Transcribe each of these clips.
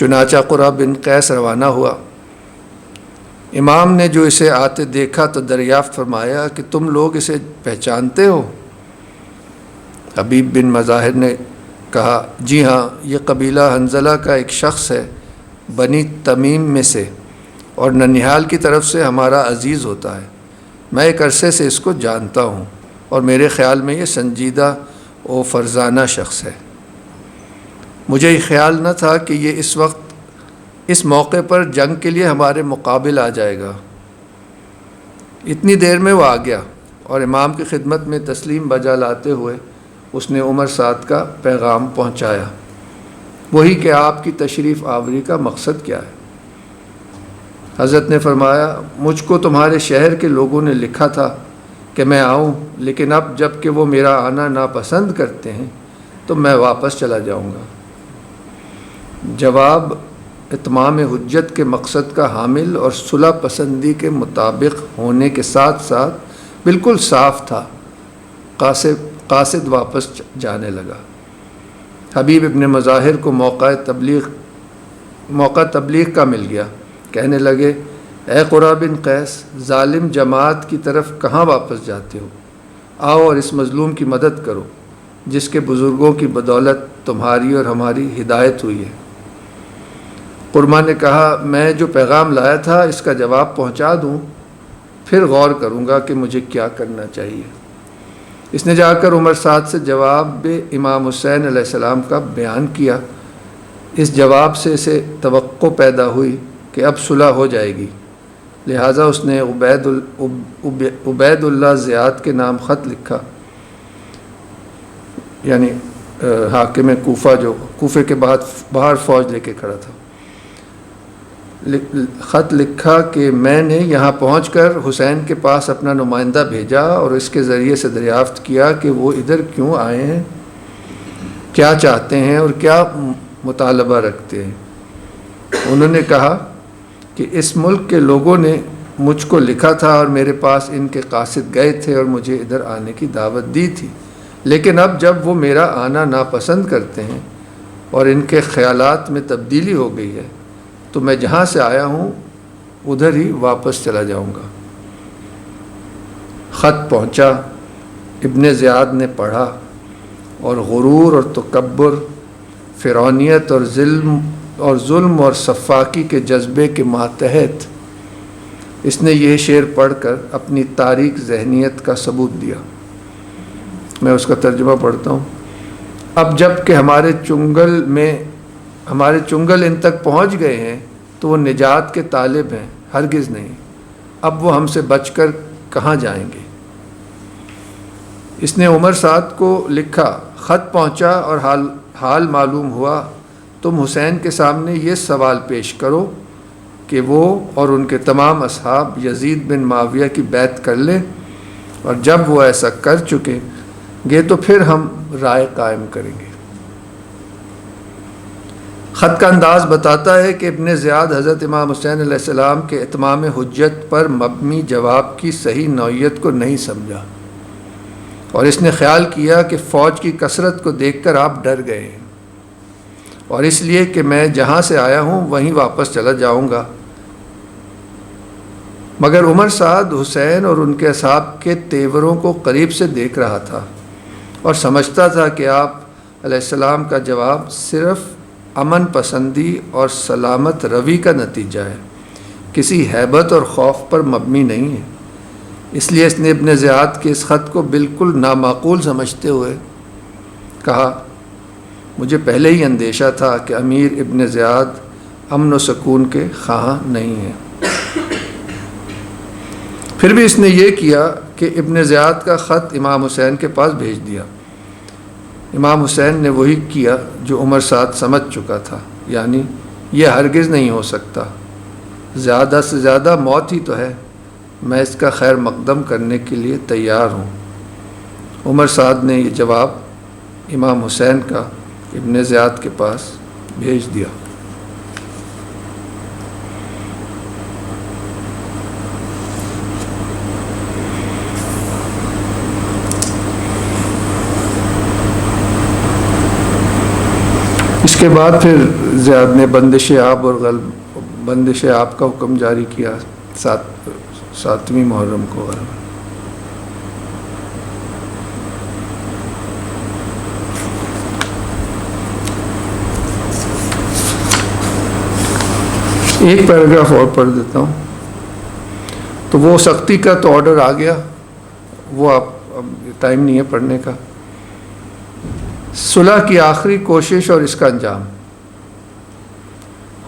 چنانچہ قرہ بن قیس روانہ ہوا۔ امام نے جو اسے آتے دیکھا تو دریافت فرمایا کہ تم لوگ اسے پہچانتے ہو؟ حبیب بن مظاہر نے کہا جی ہاں، یہ قبیلہ حنظلہ کا ایک شخص ہے، بنی تمیم میں سے، اور ننیہال کی طرف سے ہمارا عزیز ہوتا ہے۔ میں ایک عرصے سے اس کو جانتا ہوں اور میرے خیال میں یہ سنجیدہ و فرزانہ شخص ہے۔ مجھے یہ خیال نہ تھا کہ یہ اس وقت اس موقع پر جنگ کے لیے ہمارے مقابل آ جائے گا۔ اتنی دیر میں وہ آ گیا اور امام کی خدمت میں تسلیم بجا لاتے ہوئے اس نے عمر سعد کا پیغام پہنچایا، وہی کہ آپ کی تشریف آوری کا مقصد کیا ہے۔ حضرت نے فرمایا مجھ کو تمہارے شہر کے لوگوں نے لکھا تھا کہ میں آؤں، لیکن اب جب کہ وہ میرا آنا ناپسند کرتے ہیں تو میں واپس چلا جاؤں گا۔ جواب اتمام حجت کے مقصد کا حامل اور صلح پسندی کے مطابق ہونے کے ساتھ ساتھ بالکل صاف تھا۔ قاصد واپس جانے لگا۔ حبیب ابن مظاہر کو موقع تبلیغ کا مل گیا۔ کہنے لگے اے قرہ بن قیس، ظالم جماعت کی طرف کہاں واپس جاتے ہو؟ آؤ اور اس مظلوم کی مدد کرو جس کے بزرگوں کی بدولت تمہاری اور ہماری ہدایت ہوئی ہے۔ قرمہ نے کہا میں جو پیغام لایا تھا اس کا جواب پہنچا دوں، پھر غور کروں گا کہ مجھے کیا کرنا چاہیے۔ اس نے جا کر عمر سعد سے جواب امام حسین علیہ السلام کا بیان کیا۔ اس جواب سے اسے توقع پیدا ہوئی کہ اب صلح ہو جائے گی، لہٰذا اس نے عبید اللہ زیاد کے نام خط لکھا، یعنی حاکم کوفہ جو کوفے کے باہر فوج لے کے کھڑا تھا، خط لکھا کہ میں نے یہاں پہنچ کر حسین کے پاس اپنا نمائندہ بھیجا اور اس کے ذریعے سے دریافت کیا کہ وہ ادھر کیوں آئے ہیں، کیا چاہتے ہیں اور کیا مطالبہ رکھتے ہیں۔ انہوں نے کہا کہ اس ملک کے لوگوں نے مجھ کو لکھا تھا اور میرے پاس ان کے قاصد گئے تھے اور مجھے ادھر آنے کی دعوت دی تھی، لیکن اب جب وہ میرا آنا ناپسند کرتے ہیں اور ان کے خیالات میں تبدیلی ہو گئی ہے تو میں جہاں سے آیا ہوں ادھر ہی واپس چلا جاؤں گا۔ خط پہنچا، ابن زیاد نے پڑھا اور غرور اور تکبر، فرعونیت اور ظلم اور سفاکی کے جذبے کے ماتحت اس نے یہ شعر پڑھ کر اپنی تاریک ذہنیت کا ثبوت دیا۔ میں اس کا ترجمہ پڑھتا ہوں۔ اب جب کہ ہمارے چنگل ان تک پہنچ گئے ہیں تو وہ نجات کے طالب ہیں، ہرگز نہیں۔ اب وہ ہم سے بچ کر کہاں جائیں گے؟ اس نے عمر سعد کو لکھا، خط پہنچا اور حال معلوم ہوا، تم حسین کے سامنے یہ سوال پیش کرو کہ وہ اور ان کے تمام اصحاب یزید بن معاویہ کی بیعت کر لیں، اور جب وہ ایسا کر چکے گے تو پھر ہم رائے قائم کریں گے۔ خط کا انداز بتاتا ہے کہ ابن زیاد حضرت امام حسین علیہ السلام کے اتمام حجت پر مبنی جواب کی صحیح نوعیت کو نہیں سمجھا، اور اس نے خیال کیا کہ فوج کی کثرت کو دیکھ کر آپ ڈر گئے ہیں، اور اس لیے کہ میں جہاں سے آیا ہوں وہیں واپس چلا جاؤں گا۔ مگر عمر سعد حسین اور ان کے اصحاب کے تیوروں کو قریب سے دیکھ رہا تھا اور سمجھتا تھا کہ آپ علیہ السلام کا جواب صرف امن پسندی اور سلامت روی کا نتیجہ ہے، کسی ہیبت اور خوف پر مبنی نہیں ہے۔ اس لیے اس نے ابن زیاد کے اس خط کو بالکل نامعقول سمجھتے ہوئے کہا مجھے پہلے ہی اندیشہ تھا کہ امیر ابن زیاد امن و سکون کے خواہاں نہیں ہیں۔ پھر بھی اس نے یہ کیا کہ ابن زیاد کا خط امام حسین کے پاس بھیج دیا۔ امام حسین نے وہی کیا جو عمر سعد سمجھ چکا تھا، یعنی یہ ہرگز نہیں ہو سکتا، زیادہ سے زیادہ موت ہی تو ہے، میں اس کا خیر مقدم کرنے کے لیے تیار ہوں۔ عمر سعد نے یہ جواب امام حسین کا ابن زیاد کے پاس بھیج دیا۔ اس کے بعد پھر زیاد نے بندش آب کا حکم جاری کیا 7ویں محرم کو غالباً۔ ایک پیراگراف اور پڑھ دیتا ہوں۔ تو وہ سختی کا تو آرڈر آ گیا، وہ اب ٹائم نہیں ہے پڑھنے کا۔ صلح کی آخری کوشش اور اس کا انجام۔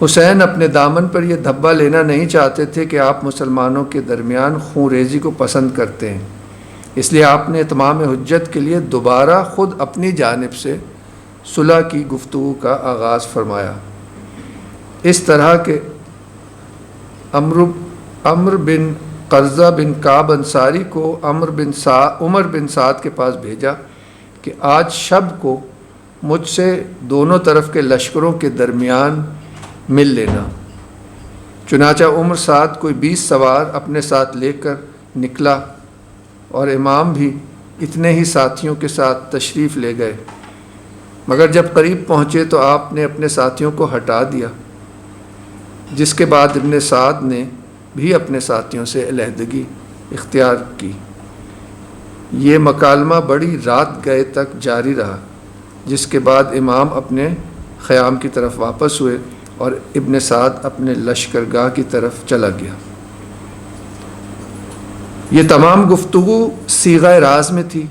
حسین اپنے دامن پر یہ دھبا لینا نہیں چاہتے تھے کہ آپ مسلمانوں کے درمیان خون ریزی کو پسند کرتے ہیں، اس لیے آپ نے اتمام حجت کے لیے دوبارہ خود اپنی جانب سے صلح کی گفتگو کا آغاز فرمایا۔ اس طرح کہ عمر بن قرظہ بن کعب انصاری کو عمر بن سعد کے پاس بھیجا کہ آج شب کو مجھ سے دونوں طرف کے لشکروں کے درمیان مل لینا۔ چنانچہ عمر سعد کوئی 20 سوار اپنے ساتھ لے کر نکلا اور امام بھی اتنے ہی ساتھیوں کے ساتھ تشریف لے گئے، مگر جب قریب پہنچے تو آپ نے اپنے ساتھیوں کو ہٹا دیا، جس کے بعد ابن سعد نے بھی اپنے ساتھیوں سے علیحدگی اختیار کی۔ یہ مکالمہ بڑی رات گئے تک جاری رہا، جس کے بعد امام اپنے خیام کی طرف واپس ہوئے اور ابن سعد اپنے لشکرگاہ کی طرف چلا گیا۔ یہ تمام گفتگو صیغہ راز میں تھی۔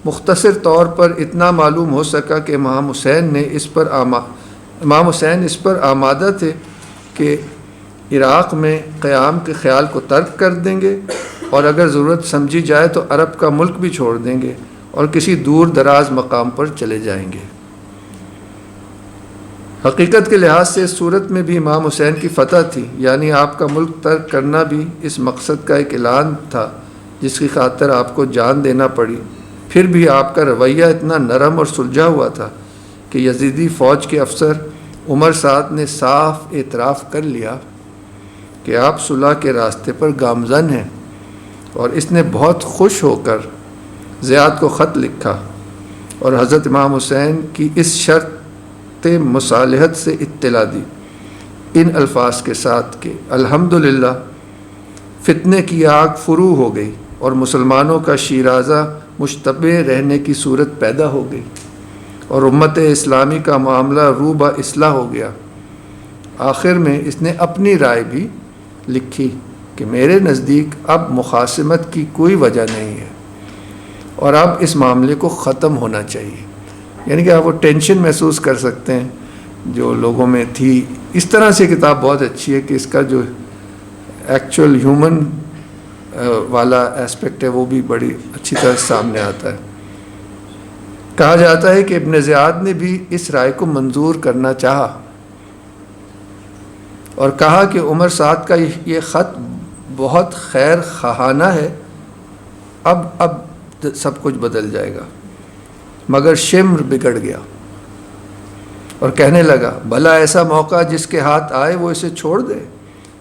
مختصر طور پر اتنا معلوم ہو سکا کہ امام حسین اس پر آمادہ تھے کہ عراق میں قیام کے خیال کو ترک کر دیں گے اور اگر ضرورت سمجھی جائے تو عرب کا ملک بھی چھوڑ دیں گے اور کسی دور دراز مقام پر چلے جائیں گے۔ حقیقت کے لحاظ سے اس صورت میں بھی امام حسین کی فتح تھی، یعنی آپ کا ملک ترک کرنا بھی اس مقصد کا ایک اعلان تھا جس کی خاطر آپ کو جان دینا پڑی۔ پھر بھی آپ کا رویہ اتنا نرم اور سلجھا ہوا تھا کہ یزیدی فوج کے افسر عمر سعد نے صاف اعتراف کر لیا کہ آپ صلح کے راستے پر گامزن ہیں، اور اس نے بہت خوش ہو کر زیاد کو خط لکھا اور حضرت امام حسین کی اس شرط مصالحت سے اطلاع دی، ان الفاظ کے ساتھ کہ الحمدللہ فتنے کی آگ فرو ہو گئی اور مسلمانوں کا شیرازہ مشتبہ رہنے کی صورت پیدا ہو گئی اور امت اسلامی کا معاملہ رو با اصلاح ہو گیا۔ آخر میں اس نے اپنی رائے بھی لکھی کہ میرے نزدیک اب مخاصمت کی کوئی وجہ نہیں ہے اور اب اس معاملے کو ختم ہونا چاہیے۔ یعنی کہ آپ وہ ٹینشن محسوس کر سکتے ہیں جو لوگوں میں تھی۔ اس طرح سے کتاب بہت اچھی ہے کہ اس کا جو ایکچوئل ہیومن والا ایسپیکٹ ہے وہ بھی بڑی اچھی طرح سامنے آتا ہے۔ کہا جاتا ہے کہ ابن زیاد نے بھی اس رائے کو منظور کرنا چاہا اور کہا کہ عمر سعد کا یہ خط بہت خیر خواہانہ ہے، اب سب کچھ بدل جائے گا، مگر شمر بگڑ گیا اور کہنے لگا بھلا ایسا موقع جس کے ہاتھ آئے وہ اسے چھوڑ دے۔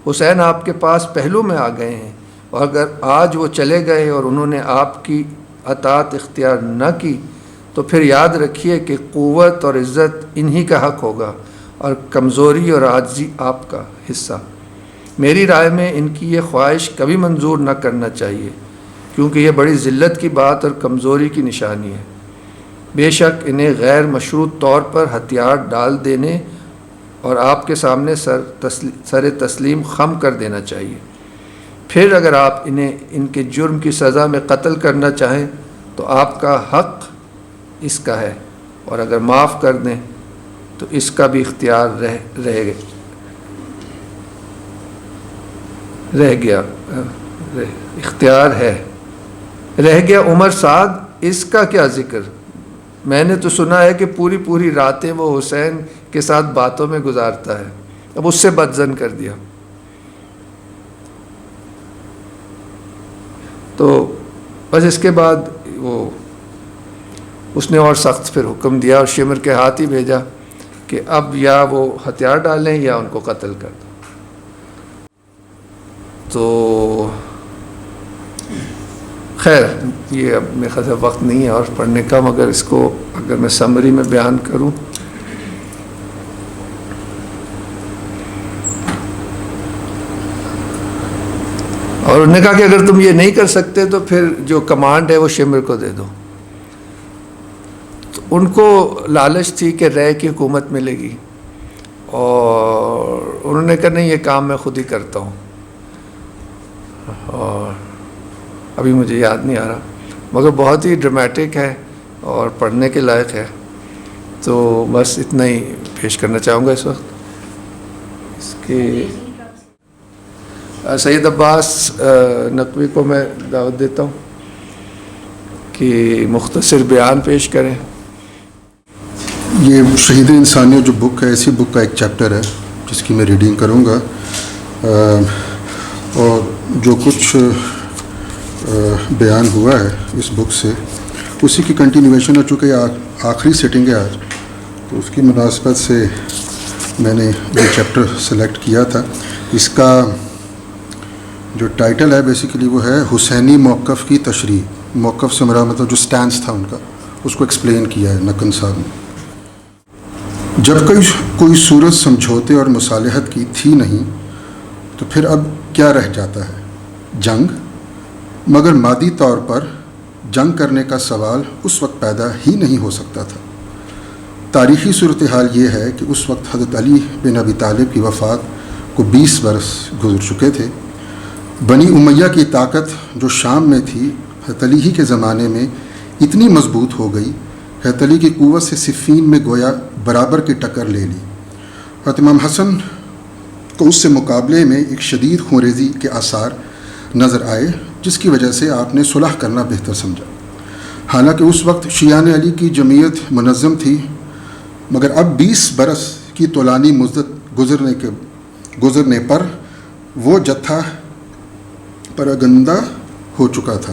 حسین آپ کے پاس پہلو میں آ گئے ہیں، اور اگر آج وہ چلے گئے اور انہوں نے آپ کی اطاعت اختیار نہ کی تو پھر یاد رکھیے کہ قوت اور عزت انہی کا حق ہوگا اور کمزوری اور عاجزی آپ کا حصہ۔ میری رائے میں ان کی یہ خواہش کبھی منظور نہ کرنا چاہیے، کیونکہ یہ بڑی ذلت کی بات اور کمزوری کی نشانی ہے۔ بے شک انہیں غیر مشروط طور پر ہتھیار ڈال دینے اور آپ کے سامنے سر تسلیم خم کر دینا چاہیے۔ پھر اگر آپ انہیں ان کے جرم کی سزا میں قتل کرنا چاہیں تو آپ کا حق اس کا ہے، اور اگر معاف کر دیں تو اس کا بھی اختیار رہ گیا۔ عمر سعد اس کا کیا ذکر؟ میں نے تو سنا ہے کہ پوری راتیں وہ حسین کے ساتھ باتوں میں گزارتا ہے، اب اس سے بدظن کر دیا۔ تو بس اس کے بعد اس نے اور سخت پھر حکم دیا اور شمر کے ہاتھ ہی بھیجا کہ اب یا وہ ہتھیار ڈالیں یا ان کو قتل کر دو۔ تو خیر یہ اب میرے خیال سے وقت نہیں ہے اور پڑھنے کا، مگر اس کو اگر میں سمری میں بیان کروں اور انہوں نے کہا کہ اگر تم یہ نہیں کر سکتے تو پھر جو کمانڈ ہے وہ شمر کو دے دو. تو ان کو لالچ تھی کہ رے کی حکومت ملے گی، اور انہوں نے کہا نہیں یہ کام میں خود ہی کرتا ہوں. اور ابھی مجھے یاد نہیں آ رہا، مگر بہت ہی ڈرامیٹک ہے اور پڑھنے کے لائق ہے. تو بس اتنا ہی پیش کرنا چاہوں گا اس وقت. اس کے سید عباس نقوی کو میں دعوت دیتا ہوں کہ مختصر بیان پیش کریں. یہ شہید انسانیت جو بک ہے، اسی بک کا ایک چیپٹر ہے جس کی میں ریڈنگ کروں گا، اور جو کچھ بیان ہوا ہے اس بک سے اسی کی کنٹینیویشن ہے. چونکہ آخری سیٹنگ ہے آج، تو اس کی مناسبت سے میں نے یہ چیپٹر سلیکٹ کیا تھا. اس کا جو ٹائٹل ہے بیسیکلی وہ ہے حسینی موقف کی تشریح. موقف سے مراد مطلب جو سٹینس تھا ان کا، اس کو ایکسپلین کیا ہے نقن صاحب نے. جب کوئی صورت سمجھوتے اور مصالحت کی تھی نہیں تو پھر اب کیا رہ جاتا ہے؟ جنگ. مگر مادی طور پر جنگ کرنے کا سوال اس وقت پیدا ہی نہیں ہو سکتا تھا. تاریخی صورتحال یہ ہے کہ اس وقت حضرت علی بن ابی طالب کی وفات کو 20 برس گزر چکے تھے. بنی امیہ کی طاقت جو شام میں تھی حضرت علی ہی کے زمانے میں اتنی مضبوط ہو گئی، حضرت علی کی قوت سے صفین میں گویا برابر کی ٹکر لے لی. حضرت امام حسن کو اس سے مقابلے میں ایک شدید خونریزی کے آثار نظر آئے، جس کی وجہ سے آپ نے صلح کرنا بہتر سمجھا. حالانکہ اس وقت شیعان علی کی جمعیت منظم تھی، مگر اب 20 برس کی طولانی مدت گزرنے پر وہ جتھا پراگندہ ہو چکا تھا.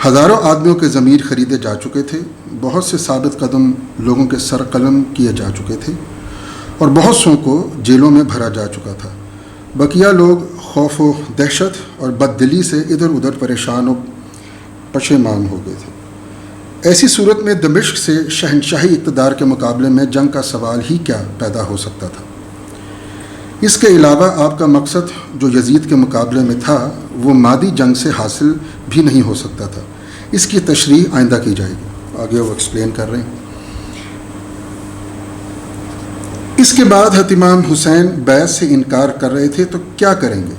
ہزاروں آدمیوں کے ضمیر خریدے جا چکے تھے، بہت سے ثابت قدم لوگوں کے سر قلم کیے جا چکے تھے، اور بہت سو کو جیلوں میں بھرا جا چکا تھا. بقیہ لوگ خوف و دہشت اور بددلی سے ادھر ادھر پریشان و پشیمان ہو گئے تھے. ایسی صورت میں دمشق سے شہنشاہی اقتدار کے مقابلے میں جنگ کا سوال ہی کیا پیدا ہو سکتا تھا؟ اس کے علاوہ آپ کا مقصد جو یزید کے مقابلے میں تھا وہ مادی جنگ سے حاصل بھی نہیں ہو سکتا تھا. اس کی تشریح آئندہ کی جائے گی، آگے وہ ایکسپلین کر رہے ہیں. اس کے بعد حضرت امام حسین بیعت سے انکار کر رہے تھے تو کیا کریں گے؟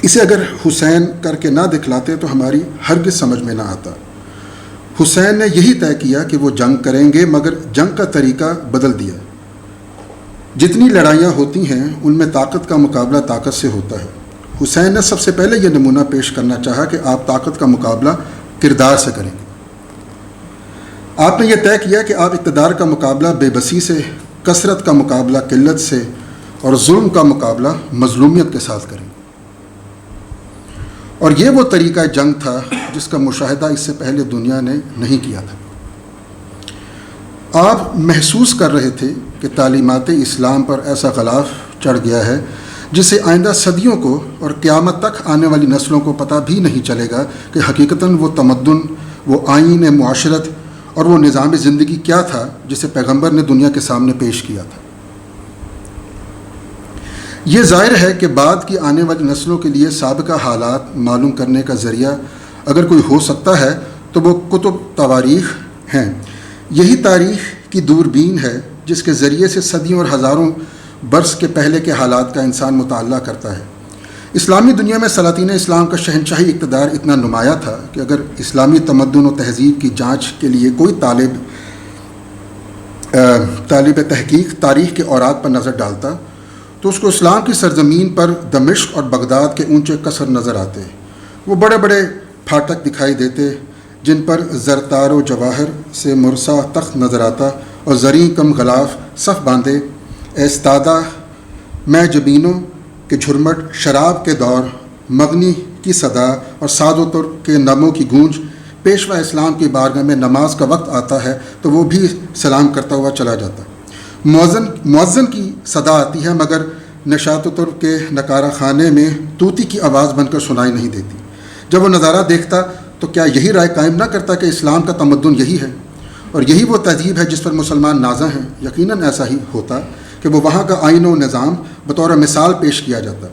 اسے اگر حسین کر کے نہ دکھلاتے تو ہماری ہرگز سمجھ میں نہ آتا. حسین نے یہی طے کیا کہ وہ جنگ کریں گے، مگر جنگ کا طریقہ بدل دیا. جتنی لڑائیاں ہوتی ہیں ان میں طاقت کا مقابلہ طاقت سے ہوتا ہے. حسین نے سب سے پہلے یہ نمونہ پیش کرنا چاہا کہ آپ طاقت کا مقابلہ کردار سے کریں گے. آپ نے یہ طے کیا کہ آپ اقتدار کا مقابلہ بے بسی سے، کثرت کا مقابلہ قلت سے، اور ظلم کا مقابلہ مظلومیت کے ساتھ کریں گے. اور یہ وہ طریقہ جنگ تھا جس کا مشاہدہ اس سے پہلے دنیا نے نہیں کیا تھا. آپ محسوس کر رہے تھے کہ تعلیمات اسلام پر ایسا غلاف چڑھ گیا ہے جسے آئندہ صدیوں کو اور قیامت تک آنے والی نسلوں کو پتہ بھی نہیں چلے گا کہ حقیقتاً وہ تمدن، وہ آئین معاشرت اور وہ نظام زندگی کیا تھا جسے پیغمبر نے دنیا کے سامنے پیش کیا تھا. یہ ظاہر ہے کہ بعد کی آنے والی نسلوں کے لیے سابقہ حالات معلوم کرنے کا ذریعہ اگر کوئی ہو سکتا ہے تو وہ کتب تواریخ ہیں. یہی تاریخ کی دوربین ہے جس کے ذریعے سے صدیوں اور ہزاروں برس کے پہلے کے حالات کا انسان مطالعہ کرتا ہے. اسلامی دنیا میں سلاطین اسلام کا شہنشاہی اقتدار اتنا نمایاں تھا کہ اگر اسلامی تمدن و تہذیب کی جانچ کے لیے کوئی طالب تحقیق تاریخ کے اوراق پر نظر ڈالتا تو اس کو اسلام کی سرزمین پر دمشق اور بغداد کے اونچے قصر نظر آتے. وہ بڑے بڑے پھاٹک دکھائی دیتے جن پر زرتار و جواہر سے مرصع تخت نظر آتا، اور زریں کم غلاف صف باندھے ایستادہ میں جبینوں کے جھرمٹ، شراب کے دور، مغنی کی صدا اور ساز و تر کے نغموں کی گونج. پیشوا اسلام کی بارگاہ میں نماز کا وقت آتا ہے تو وہ بھی سلام کرتا ہوا چلا جاتا. مؤذن کی صدا آتی ہے مگر نشاط و تر کے نکارہ خانے میں طوطی کی آواز بن کر سنائی نہیں دیتی. جب وہ نظارہ دیکھتا تو کیا یہی رائے قائم نہ کرتا کہ اسلام کا تمدن یہی ہے اور یہی وہ تہذیب ہے جس پر مسلمان نازاں ہیں؟ یقیناً ایسا ہی ہوتا کہ وہ وہاں کا آئین و نظام بطور مثال پیش کیا جاتا.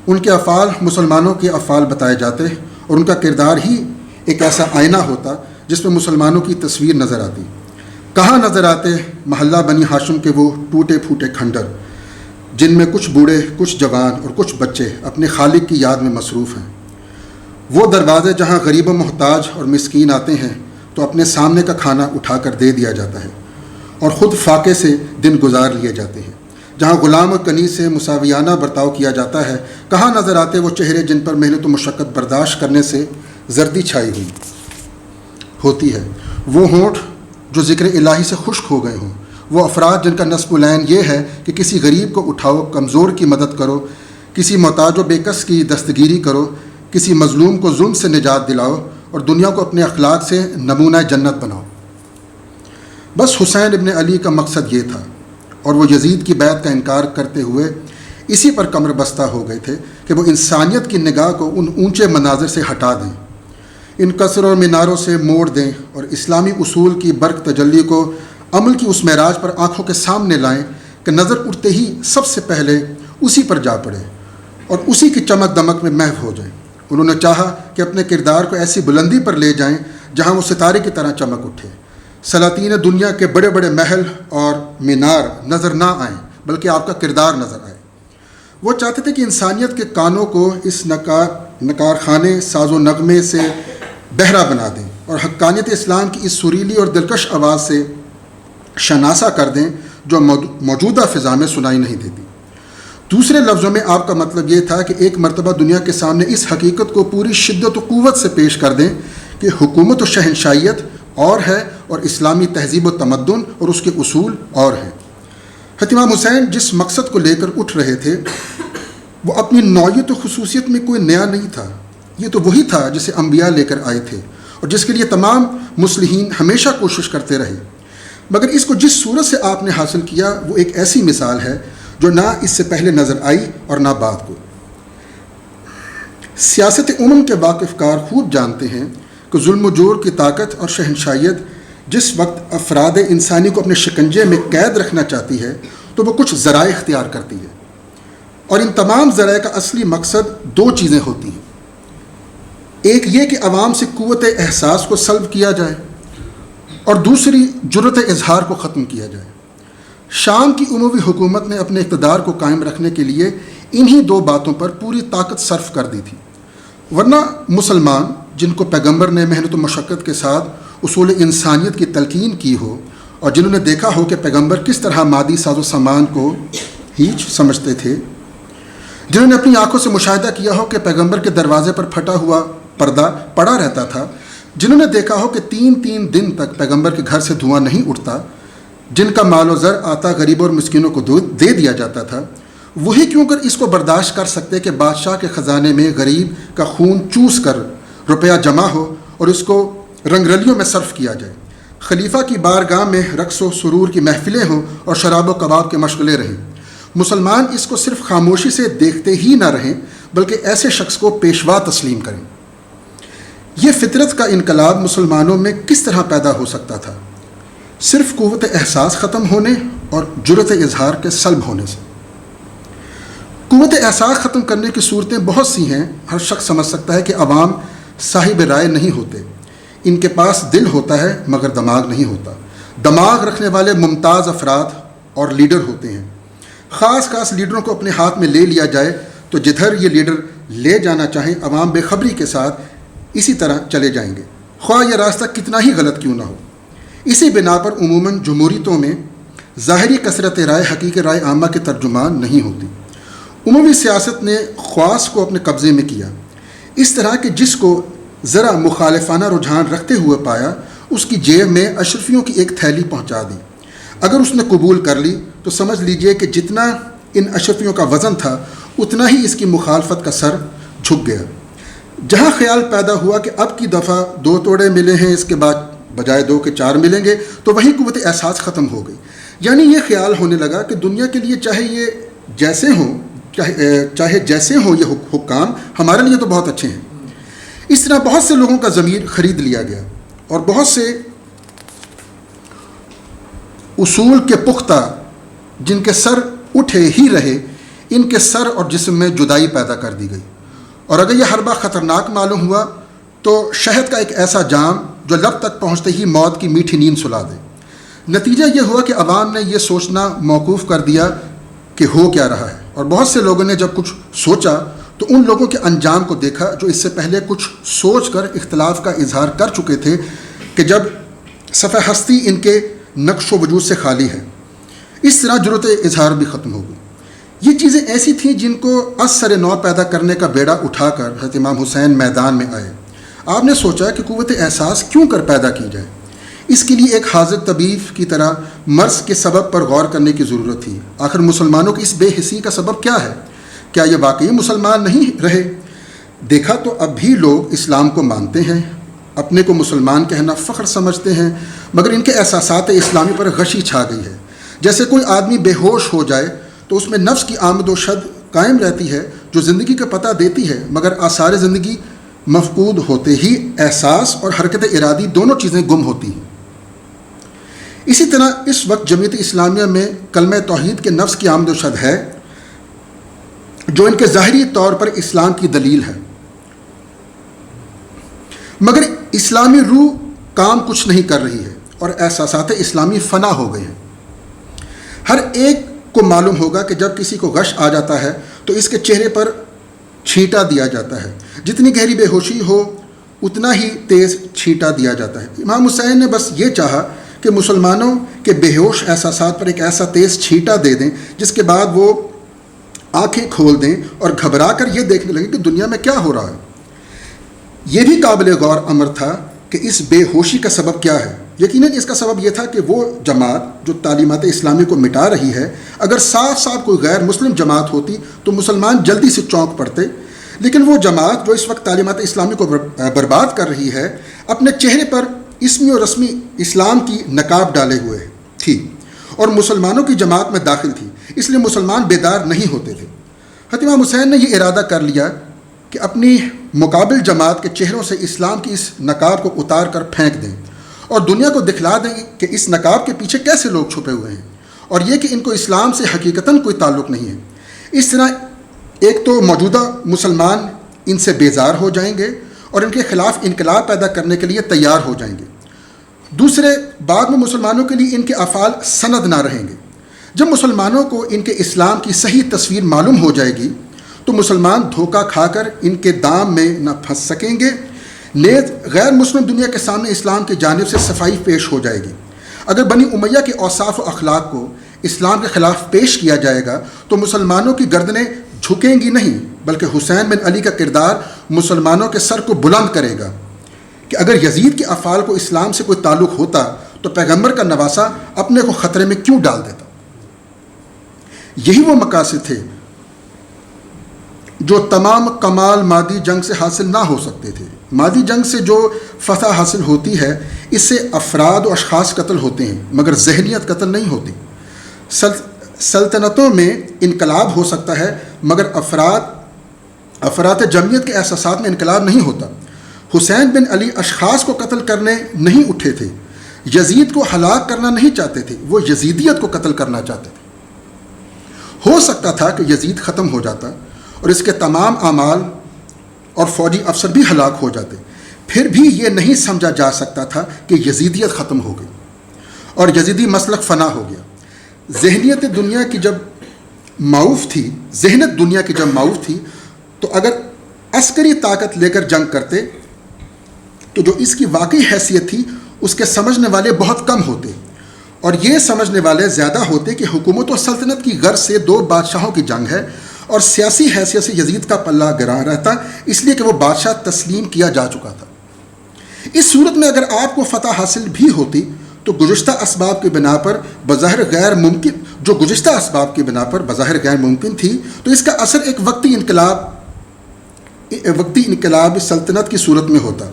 ان کے افعال مسلمانوں کے افعال بتائے جاتے اور ان کا کردار ہی ایک ایسا آئینہ ہوتا جس میں مسلمانوں کی تصویر نظر آتی۔ کہاں نظر آتے محلہ بنی ہاشم کے وہ ٹوٹے پھوٹے کھنڈر جن میں کچھ بوڑھے، کچھ جوان اور کچھ بچے اپنے خالق کی یاد میں مصروف ہیں۔ وہ دروازے جہاں غریب و محتاج اور مسکین آتے ہیں تو اپنے سامنے کا کھانا اٹھا کر دے دیا جاتا ہے اور خود فاقے سے دن گزار لیے جاتے ہیں۔ جہاں غلام و کنیز سے مساویانہ برتاؤ کیا جاتا ہے، کہاں نظر آتے وہ چہرے جن پر محنت و مشقت برداشت کرنے سے زردی چھائی ہوئی ہوتی ہے، وہ ہونٹ جو ذکر الہی سے خشک ہو گئے ہوں، وہ افراد جن کا نصب العین یہ ہے کہ کسی غریب کو اٹھاؤ، کمزور کی مدد کرو، کسی محتاج و بے کس کی دستگیری کرو، کسی مظلوم کو ظلم سے نجات دلاؤ اور دنیا کو اپنے اخلاق سے نمونہ جنت بناؤ۔ بس حسین ابن علی کا مقصد یہ تھا، اور وہ یزید کی بیعت کا انکار کرتے ہوئے اسی پر کمر بستہ ہو گئے تھے کہ وہ انسانیت کی نگاہ کو ان اونچے مناظر سے ہٹا دیں، ان قصر اور میناروں سے موڑ دیں اور اسلامی اصول کی برق تجلی کو عمل کی اس معراج پر آنکھوں کے سامنے لائیں کہ نظر اٹھتے ہی سب سے پہلے اسی پر جا پڑے اور اسی کی چمک دمک میں محو ہو جائیں۔ انہوں نے چاہا کہ اپنے کردار کو ایسی بلندی پر لے جائیں جہاں وہ ستارے کی طرح چمک اٹھے، سلاطین دنیا کے بڑے بڑے محل اور مینار نظر نہ آئیں بلکہ آپ کا کردار نظر آئے۔ وہ چاہتے تھے کہ انسانیت کے کانوں کو اس نکار خانے ساز و نغمے سے بہرا بنا دیں اور حقانیت اسلام کی اس سریلی اور دلکش آواز سے شناسا کر دیں جو موجودہ فضا میں سنائی نہیں دیتی۔ دوسرے لفظوں میں آپ کا مطلب یہ تھا کہ ایک مرتبہ دنیا کے سامنے اس حقیقت کو پوری شدت و قوت سے پیش کر دیں کہ حکومت و شہنشائیت اور ہے اور اسلامی تہذیب و تمدن اور اس کے اصول اور ہیں۔ امام حسین جس مقصد کو لے کر اٹھ رہے تھے وہ اپنی نوعیت و خصوصیت میں کوئی نیا نہیں تھا، یہ تو وہی تھا جسے انبیاء لے کر آئے تھے اور جس کے لیے تمام مصلحین ہمیشہ کوشش کرتے رہے، مگر اس کو جس صورت سے آپ نے حاصل کیا وہ ایک ایسی مثال ہے جو نہ اس سے پہلے نظر آئی اور نہ بعد کو۔ سیاست کے واقف کار خوب جانتے ہیں کہ ظلم و جور کی طاقت اور شہنشائیت جس وقت افراد انسانی کو اپنے شکنجے میں قید رکھنا چاہتی ہے تو وہ کچھ ذرائع اختیار کرتی ہے، اور ان تمام ذرائع کا اصلی مقصد دو چیزیں ہوتی ہیں۔ ایک یہ کہ عوام سے قوت احساس کو سلب کیا جائے اور دوسری جرأت اظہار کو ختم کیا جائے۔ شام کی عموی حکومت نے اپنے اقتدار کو قائم رکھنے کے لیے انہی دو باتوں پر پوری طاقت صرف کر دی تھی، ورنہ مسلمان جن کو پیغمبر نے محنت و مشقت کے ساتھ اصول انسانیت کی تلقین کی ہو اور جنہوں نے دیکھا ہو کہ پیغمبر کس طرح مادی ساز و سامان کو ہیچ سمجھتے تھے، جنہوں نے اپنی آنکھوں سے مشاہدہ کیا ہو کہ پیغمبر کے دروازے پر پھٹا ہوا پردہ پڑا رہتا تھا، جنہوں نے دیکھا ہو کہ 3 دن تک پیغمبر کے گھر سے دھواں نہیں اٹھتا، جن کا مال و زر آتا غریبوں اور مسکینوں کو دے دیا جاتا تھا، وہی کیوں کر اس کو برداشت کر سکتے کہ بادشاہ کے خزانے میں غریب کا خون چوس کر روپیہ جمع ہو اور اس کو رنگ رلیوں میں صرف کیا جائے، خلیفہ کی بارگاہ میں رقص و سرور کی محفلیں ہوں اور شراب و کباب کے مشغلے رہیں۔ مسلمان اس کو صرف خاموشی سے دیکھتے ہی نہ رہیں بلکہ ایسے شخص کو پیشوا تسلیم کریں۔ یہ فطرت کا انقلاب مسلمانوں میں کس طرح پیدا ہو سکتا تھا؟ صرف قوت احساس ختم ہونے اور جرأت اظہار کے سلب ہونے سے۔ قوت احساس ختم کرنے کی صورتیں بہت سی ہیں۔ ہر شخص سمجھ سکتا ہے کہ عوام صاحب رائے نہیں ہوتے، ان کے پاس دل ہوتا ہے مگر دماغ نہیں ہوتا۔ دماغ رکھنے والے ممتاز افراد اور لیڈر ہوتے ہیں۔ خاص لیڈروں کو اپنے ہاتھ میں لے لیا جائے تو جدھر یہ لیڈر لے جانا چاہیں عوام بے خبری کے ساتھ اسی طرح چلے جائیں گے، خواہ یہ راستہ کتنا ہی غلط کیوں نہ ہو۔ اسی بنا پر عموماً جمہوریتوں میں ظاہری کثرت رائے حقیقی رائے عامہ کے ترجمان نہیں ہوتی۔ عمومی سیاست نے خواص کو اپنے قبضے میں کیا، اس طرح کہ جس کو ذرا مخالفانہ رجحان رکھتے ہوئے پایا اس کی جیب میں اشرفیوں کی ایک تھیلی پہنچا دی۔ اگر اس نے قبول کر لی تو سمجھ لیجئے کہ جتنا ان اشرفیوں کا وزن تھا اتنا ہی اس کی مخالفت کا سر جھک گیا۔ جہاں خیال پیدا ہوا کہ اب کی دفعہ 2 توڑے ملے ہیں، اس کے بعد بجائے 2 کے 4 ملیں گے، تو وہی قوت احساس ختم ہو گئی۔ یعنی یہ خیال ہونے لگا کہ دنیا کے لیے چاہے جیسے ہوں یہ حکام ہمارے لیے تو بہت اچھے ہیں۔ اس طرح بہت سے لوگوں کا ضمیر خرید لیا گیا اور بہت سے اصول کے پختہ جن کے سر اٹھے ہی رہے ان کے سر اور جسم میں جدائی پیدا کر دی گئی، اور اگر یہ حربہ خطرناک معلوم ہوا تو شہد کا ایک ایسا جام جو لب تک پہنچتے ہی موت کی میٹھی نیند سلا دے۔ نتیجہ یہ ہوا کہ عوام نے یہ سوچنا موقوف کر دیا کہ ہو کیا رہا ہے، اور بہت سے لوگوں نے جب کچھ سوچا تو ان لوگوں کے انجام کو دیکھا جو اس سے پہلے کچھ سوچ کر اختلاف کا اظہار کر چکے تھے کہ جب صفحہ ہستی ان کے نقش و وجود سے خالی ہے۔ اس طرح جرأت اظہار بھی ختم ہو گئی۔ یہ چیزیں ایسی تھیں جن کو از سر نو پیدا کرنے کا بیڑا اٹھا کر حضرت امام حسین میدان میں آئے۔ آپ نے سوچا کہ قوت احساس کیوں کر پیدا کی جائے۔ اس کے لیے ایک حاذق طبیب کی طرح مرض کے سبب پر غور کرنے کی ضرورت تھی۔ آخر مسلمانوں کی اس بے حسی کا سبب کیا ہے؟ کیا یہ واقعی مسلمان نہیں رہے؟ دیکھا تو اب بھی لوگ اسلام کو مانتے ہیں، اپنے کو مسلمان کہنا فخر سمجھتے ہیں، مگر ان کے احساسات اسلامی پر غشی چھا گئی ہے۔ جیسے کوئی آدمی بے ہوش ہو جائے تو اس میں نفس کی آمد و شد قائم رہتی ہے جو زندگی کا پتہ دیتی ہے، مگر آثار زندگی مفقود ہوتے ہی احساس اور حرکت ارادی دونوں چیزیں گم ہوتی ہیں۔ اسی طرح اس وقت جمعیت اسلامیہ میں کلمہ توحید کے نفس کی آمد و شد ہے جو ان کے ظاہری طور پر اسلام کی دلیل ہے، مگر اسلامی روح کام کچھ نہیں کر رہی ہے اور احساسات اسلامی فنا ہو گئے ہیں۔ ہر ایک کو معلوم ہوگا کہ جب کسی کو غش آ جاتا ہے تو اس کے چہرے پر چھینٹا دیا جاتا ہے، جتنی گہری بے ہوشی ہو اتنا ہی تیز چھینٹا دیا جاتا ہے۔ امام حسین نے بس یہ چاہا کہ مسلمانوں کے بے ہوش احساسات پر ایک ایسا تیز چھینٹا دے دیں جس کے بعد وہ آنکھیں کھول دیں اور گھبرا کر یہ دیکھنے لگیں کہ دنیا میں کیا ہو رہا ہے۔ یہ بھی قابل غور امر تھا کہ اس بے ہوشی کا سبب کیا ہے۔ یقیناً اس کا سبب یہ تھا کہ وہ جماعت جو تعلیمات اسلامی کو مٹا رہی ہے، اگر صاف صاف کوئی غیر مسلم جماعت ہوتی تو مسلمان جلدی سے چونک پڑتے، لیکن وہ جماعت جو اس وقت تعلیمات اسلامی کو برباد کر رہی ہے اپنے چہرے پر اسمی اور رسمی اسلام کی نقاب ڈالے ہوئے تھی اور مسلمانوں کی جماعت میں داخل تھی، اس لیے مسلمان بیدار نہیں ہوتے تھے۔ حضرت امام حسین نے یہ ارادہ کر لیا کہ اپنی مقابل جماعت کے چہروں سے اسلام کی اس نقاب کو اتار کر پھینک دیں اور دنیا کو دکھلا دیں کہ اس نقاب کے پیچھے کیسے لوگ چھپے ہوئے ہیں، اور یہ کہ ان کو اسلام سے حقیقتاً کوئی تعلق نہیں ہے۔ اس طرح ایک تو موجودہ مسلمان ان سے بیزار ہو جائیں گے اور ان کے خلاف انقلاب پیدا کرنے کے لیے تیار ہو جائیں گے، دوسرے بعد میں مسلمانوں کے لیے ان کے افعال سند نہ رہیں گے۔ جب مسلمانوں کو ان کے اسلام کی صحیح تصویر معلوم ہو جائے گی تو مسلمان دھوکہ کھا کر ان کے دام میں نہ پھنس سکیں گے، نیز غیر مسلم دنیا کے سامنے اسلام کی جانب سے صفائی پیش ہو جائے گی۔ اگر بنی امیہ کے اوصاف و اخلاق کو اسلام کے خلاف پیش کیا جائے گا تو مسلمانوں کی گردنیں جھکیں گی نہیں، بلکہ حسین بن علی کا کردار مسلمانوں کے سر کو بلند کرے گا کہ اگر یزید کے افعال کو اسلام سے کوئی تعلق ہوتا تو پیغمبر کا نواسہ اپنے کو خطرے میں کیوں ڈال دیتا۔ یہی وہ مقاصد تھے جو تمام کمال مادی جنگ سے حاصل نہ ہو سکتے تھے۔ مادی جنگ سے جو فتح حاصل ہوتی ہے اس سے افراد و اشخاص قتل ہوتے ہیں مگر ذہنیت قتل نہیں ہوتی۔ سلطنتوں میں انقلاب ہو سکتا ہے مگر افراد جمعیت کے احساسات میں انقلاب نہیں ہوتا۔ حسین بن علی اشخاص کو قتل کرنے نہیں اٹھے تھے، یزید کو ہلاک کرنا نہیں چاہتے تھے، وہ یزیدیت کو قتل کرنا چاہتے تھے۔ ہو سکتا تھا کہ یزید ختم ہو جاتا اور اس کے تمام اعمال اور فوجی افسر بھی ہلاک ہو جاتے، پھر بھی یہ نہیں سمجھا جا سکتا تھا کہ یزیدیت ختم ہو گئی اور یزیدی مسلک فنا ہو گیا۔ ذہنیت دنیا کی جب معاف تھی تو اگر عسکری طاقت لے کر جنگ کرتے تو جو اس کی واقعی حیثیت تھی اس کے سمجھنے والے بہت کم ہوتے، اور یہ سمجھنے والے زیادہ ہوتے کہ حکومت و سلطنت کی غرض سے دو بادشاہوں کی جنگ ہے اور سیاسی حیثیت سے یزید کا پلہ گراں رہتا، اس لیے کہ وہ بادشاہ تسلیم کیا جا چکا تھا۔ اس صورت میں اگر آپ کو فتح حاصل بھی ہوتی تو گزشتہ اسباب کی بنا پر بظاہر غیر ممکن تھی، تو اس کا اثر ایک وقتی انقلاب سلطنت کی صورت میں ہوتا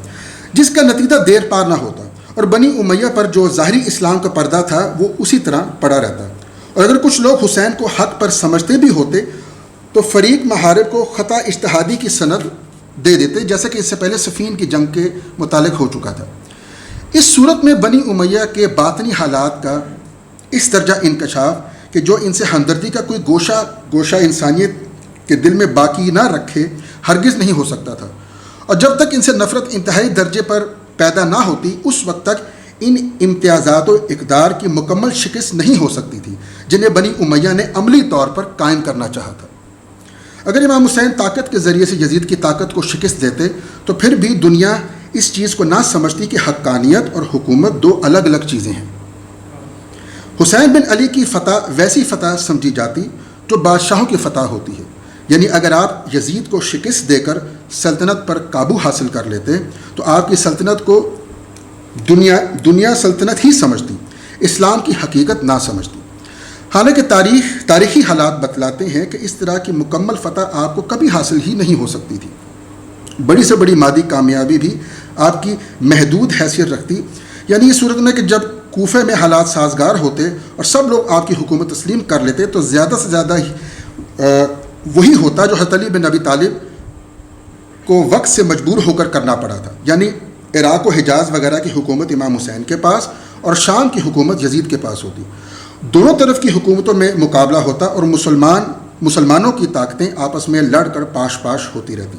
جس کا نتیجہ دیر پار نہ ہوتا، اور بنی امیہ پر جو ظاہری اسلام کا پردہ تھا وہ اسی طرح پڑا رہتا۔ اور اگر کچھ لوگ حسین کو حق پر سمجھتے بھی ہوتے تو فریق محارب کو خطا اجتہادی کی سند دے دیتے، جیسا کہ اس سے پہلے صفین کی جنگ کے متعلق ہو چکا تھا۔ اس صورت میں بنی امیہ کے باطنی حالات کا اس درجہ انکشاف کہ جو ان سے ہمدردی کا کوئی گوشہ انسانیت کے دل میں باقی نہ رکھے ہرگز نہیں ہو سکتا تھا، اور جب تک ان سے نفرت انتہائی درجے پر پیدا نہ ہوتی اس وقت تک ان امتیازات و اقدار کی مکمل شکست نہیں ہو سکتی تھی جنہیں بنی امیہ نے عملی طور پر قائم کرنا چاہا تھا۔ اگر امام حسین طاقت کے ذریعے سے یزید کی طاقت کو شکست دیتے تو پھر بھی دنیا اس چیز کو نہ سمجھتی کہ حقانیت اور حکومت دو الگ الگ چیزیں ہیں۔ حسین بن علی کی فتح ویسی فتح سمجھی جاتی جو بادشاہوں کی فتح ہوتی ہے، یعنی اگر آپ یزید کو شکست دے کر سلطنت پر قابو حاصل کر لیتے تو آپ کی سلطنت کو دنیا سلطنت ہی سمجھتی، اسلام کی حقیقت نہ سمجھتی۔ حالانکہ تاریخی حالات بتلاتے ہیں کہ اس طرح کی مکمل فتح آپ کو کبھی حاصل ہی نہیں ہو سکتی تھی۔ بڑی سے بڑی مادی کامیابی بھی آپ کی محدود حیثیت رکھتی، یعنی اس صورت میں کہ جب کوفے میں حالات سازگار ہوتے اور سب لوگ آپ کی حکومت تسلیم کر لیتے تو زیادہ سے زیادہ وہی ہوتا جو حضرت علی بن ابی طالب کو وقت سے مجبور ہو کر کرنا پڑا تھا، یعنی عراق و حجاز وغیرہ کی حکومت امام حسین کے پاس اور شام کی حکومت یزید کے پاس ہوتی۔ دونوں طرف کی حکومتوں میں مقابلہ ہوتا اور مسلمانوں کی طاقتیں آپس میں لڑ کر پاش پاش ہوتی رہتی،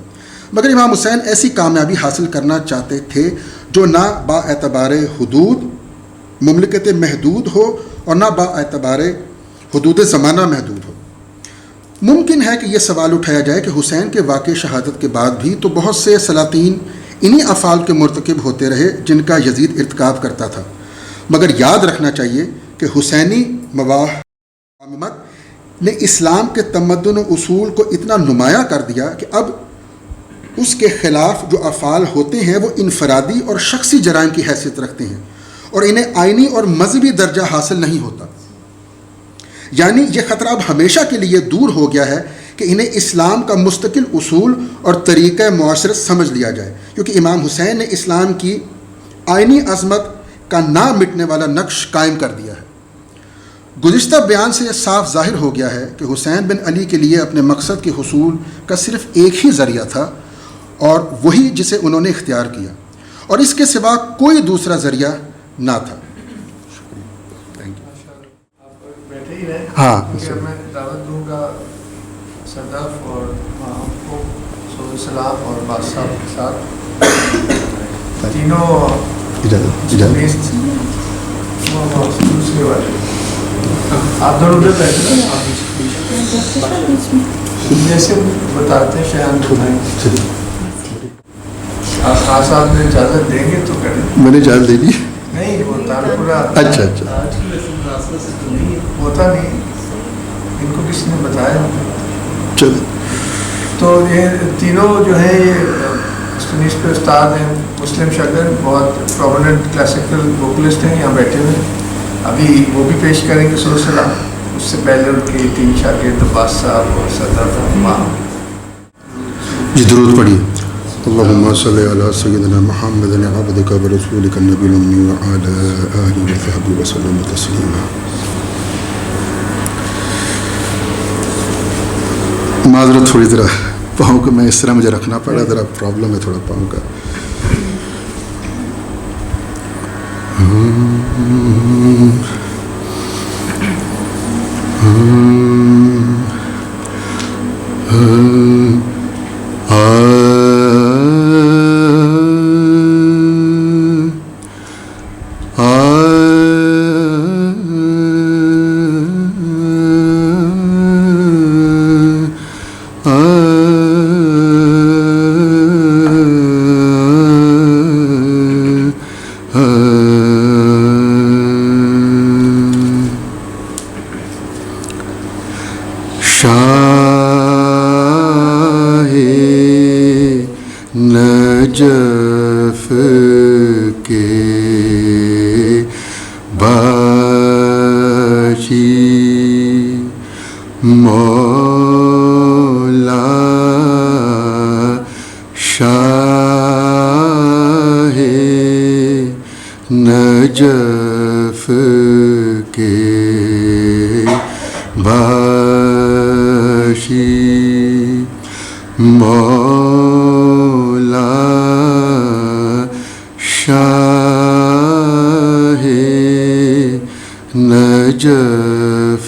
مگر امام حسین ایسی کامیابی حاصل کرنا چاہتے تھے جو نہ با اعتبار حدود مملکت محدود ہو اور نہ با اعتبار حدود زمانہ محدود ہو۔ ممکن ہے کہ یہ سوال اٹھایا جائے کہ حسین کے واقع شہادت کے بعد بھی تو بہت سے سلاطین انہی افعال کے مرتکب ہوتے رہے جن کا یزید ارتکاب کرتا تھا، مگر یاد رکھنا چاہیے کہ حسینی مواہمت نے اسلام کے تمدن و اصول کو اتنا نمایاں کر دیا کہ اب اس کے خلاف جو افعال ہوتے ہیں وہ انفرادی اور شخصی جرائم کی حیثیت رکھتے ہیں اور انہیں آئینی اور مذہبی درجہ حاصل نہیں ہوتا، یعنی یہ خطرہ اب ہمیشہ کے لیے دور ہو گیا ہے کہ انہیں اسلام کا مستقل اصول اور طریقہ معاشرت سمجھ لیا جائے، کیونکہ امام حسین نے اسلام کی آئینی عظمت کا نہ مٹنے والا نقش قائم کر دیا ہے۔ گزشتہ بیان سے یہ صاف ظاہر ہو گیا ہے کہ حسین بن علی کے لیے اپنے مقصد کے حصول کا صرف ایک ہی ذریعہ تھا اور وہی جسے انہوں نے اختیار کیا، اور اس کے سوا کوئی دوسرا ذریعہ نہ تھا۔ ہاں میں دعوت دوں گا صدف اور کو سعود سلام اور بادشاہ کے ساتھ تینوں دوسرے والے آپ دونوں ادھر بیٹھے جیسے بتاتے ہیں شیان بتائیں۔ آپ خاص صاحب نے اجازت دیں گے تو کریں۔ میں نے اجازت دے دی نہیں وہ تارپورہ اچھا ہوتا نہیں، ان کو کسی نے بتایا چلو۔ تو یہ تینوں جو ہیں یہ اسپینش کے استاد ہیں، مسلم شگر بہت پرومیننٹ کلاسیکل ووکلسٹ ہیں، یہاں بیٹھے ہوئے ہیں۔ ابھی وہ بھی پیش کریں گے سعود سلام، اس سے پہلے ان کے تین شاگرد عباس صاحب اور صدر ماں جی درود پڑھیے۔ اللہم صلی علی سیدنا محمد عبدک و رسولک النبی الامی وعلی آلہ وصحبہ وسلم تسلیما۔ معذرت تھوڑی ذرا پاؤں کو میں اس طرح مجھے رکھنا پڑا، ذرا پرابلم ہے تھوڑا پاؤں کا۔ نجف کے باشی مولا شاہ نجف کے باشی مولا شاہ نجف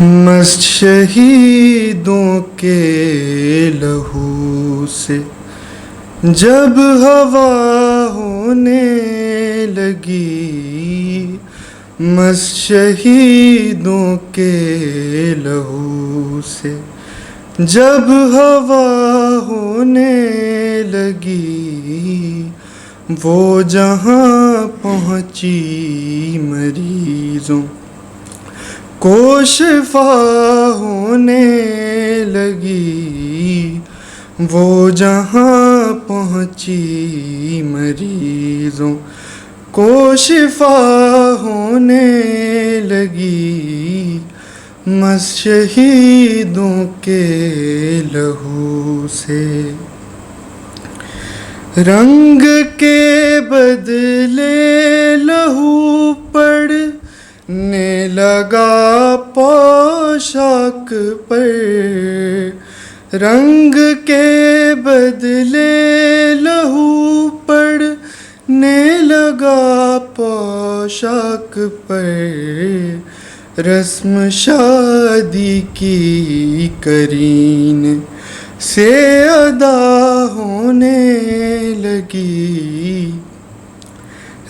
مست شہیدوں کے لہو سے جب ہوا ہونے لگی، مست شہیدوں کے لہو سے جب ہوا ہونے لگی، وہ جہاں پہنچی مریضوں کو شفا ہونے لگی، وہ جہاں پہنچی مریضوں کو شفا ہونے لگی، مست شہیدوں کے لہو سے۔ رنگ کے بدلے لہو پڑنے لگا پوشاک پر، رنگ کے بدلے لہو پڑنے لگا پوشاک پر، رسم شادی کی کرین سے ادا ہونے لگی،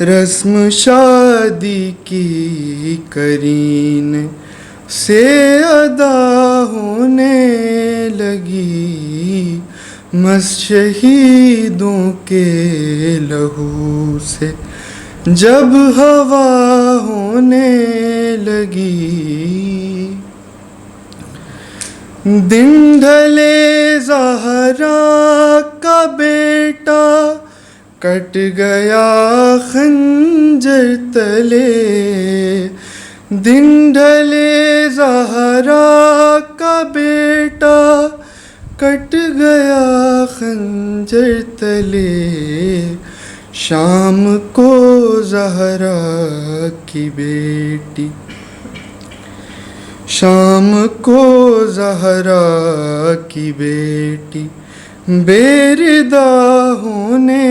رسم شادی کی کرین سے ادا ہونے لگی، مست شہیدوں کے لہو سے جب ہوا ہونے لگی۔ دن ڈھلے زہرا کا بیٹا کٹ گیا خنجر تلے، دن ڈھلے زہرا کا بیٹا کٹ گیا خنجر تلے، شام کو زہرا کی بیٹی، شام کو زہرا کی بیٹی بے ردا ہونے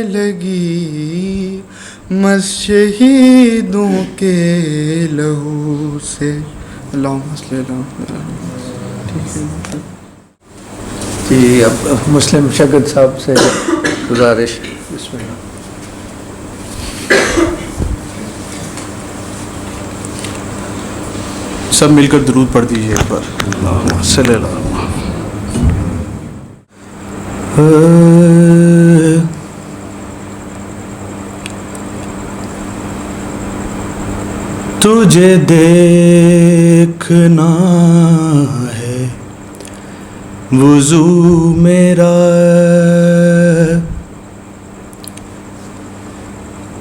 لگی، مست شہیدوں کے لہو سے۔ اللہم صلی اللہ علیہ۔ جی اب مسلم شگد صاحب سے گزارش، بسم اللہ۔ سب مل کر درود پڑھ دیجیے ایک بار، اللہم صلی اللہ علیہ وسلم۔ تجھے دیکھنا ہے وضو میرا،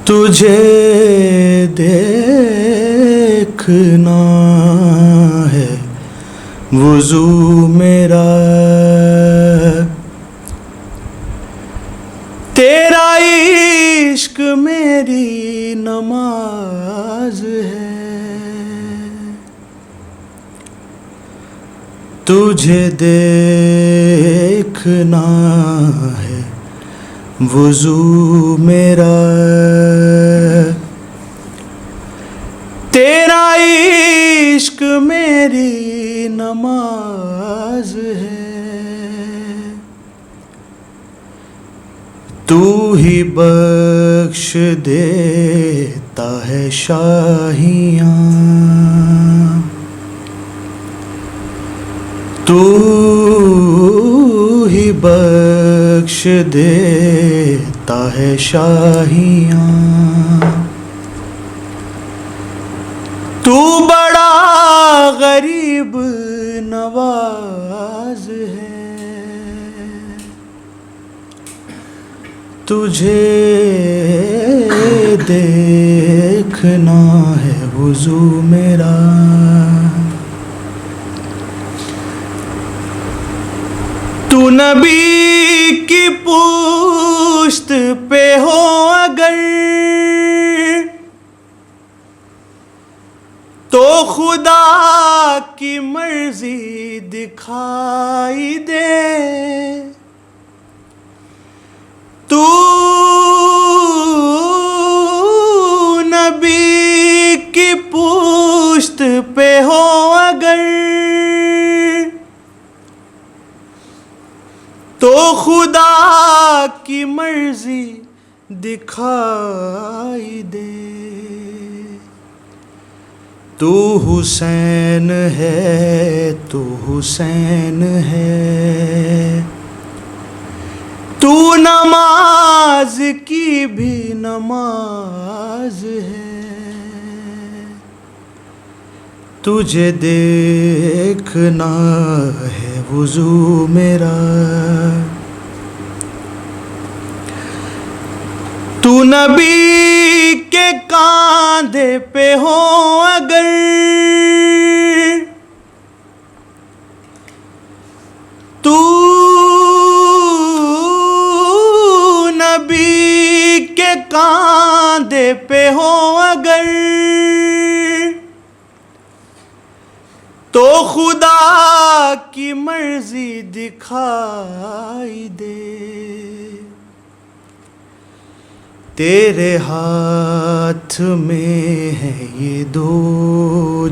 تجھے دیکھنا ہے وضو میرا، تیرا عشق میری نماز ہے، تجھے دیکھنا ہے وضو میرا، تیرا عشق میری نماز ہے، تو ہی بخش دیتا ہے شاہیاں، تو ہی بخش دیتا ہے شاہیاں، تو بڑا غریب نواز ہے، تجھے دیکھنا ہے وضو میرا، تو نبی کی پشت پہ ہو اگر تو خدا کی مرضی دکھائی دے، تو نبی کی پشت پہ ہو اگر کی مرضی دکھائی دے. تو حسین ہے تو حسین ہے، تو نماز کی بھی نماز ہے. تجھے دیکھنا ہے وضو میرا، تو نبی کے کاندھے پہ ہو اگر، تو نبی کے کاندھے پہ ہو اگر، تو خدا کی مرضی دکھائی دے. تیرے ہاتھ میں ہے یہ دو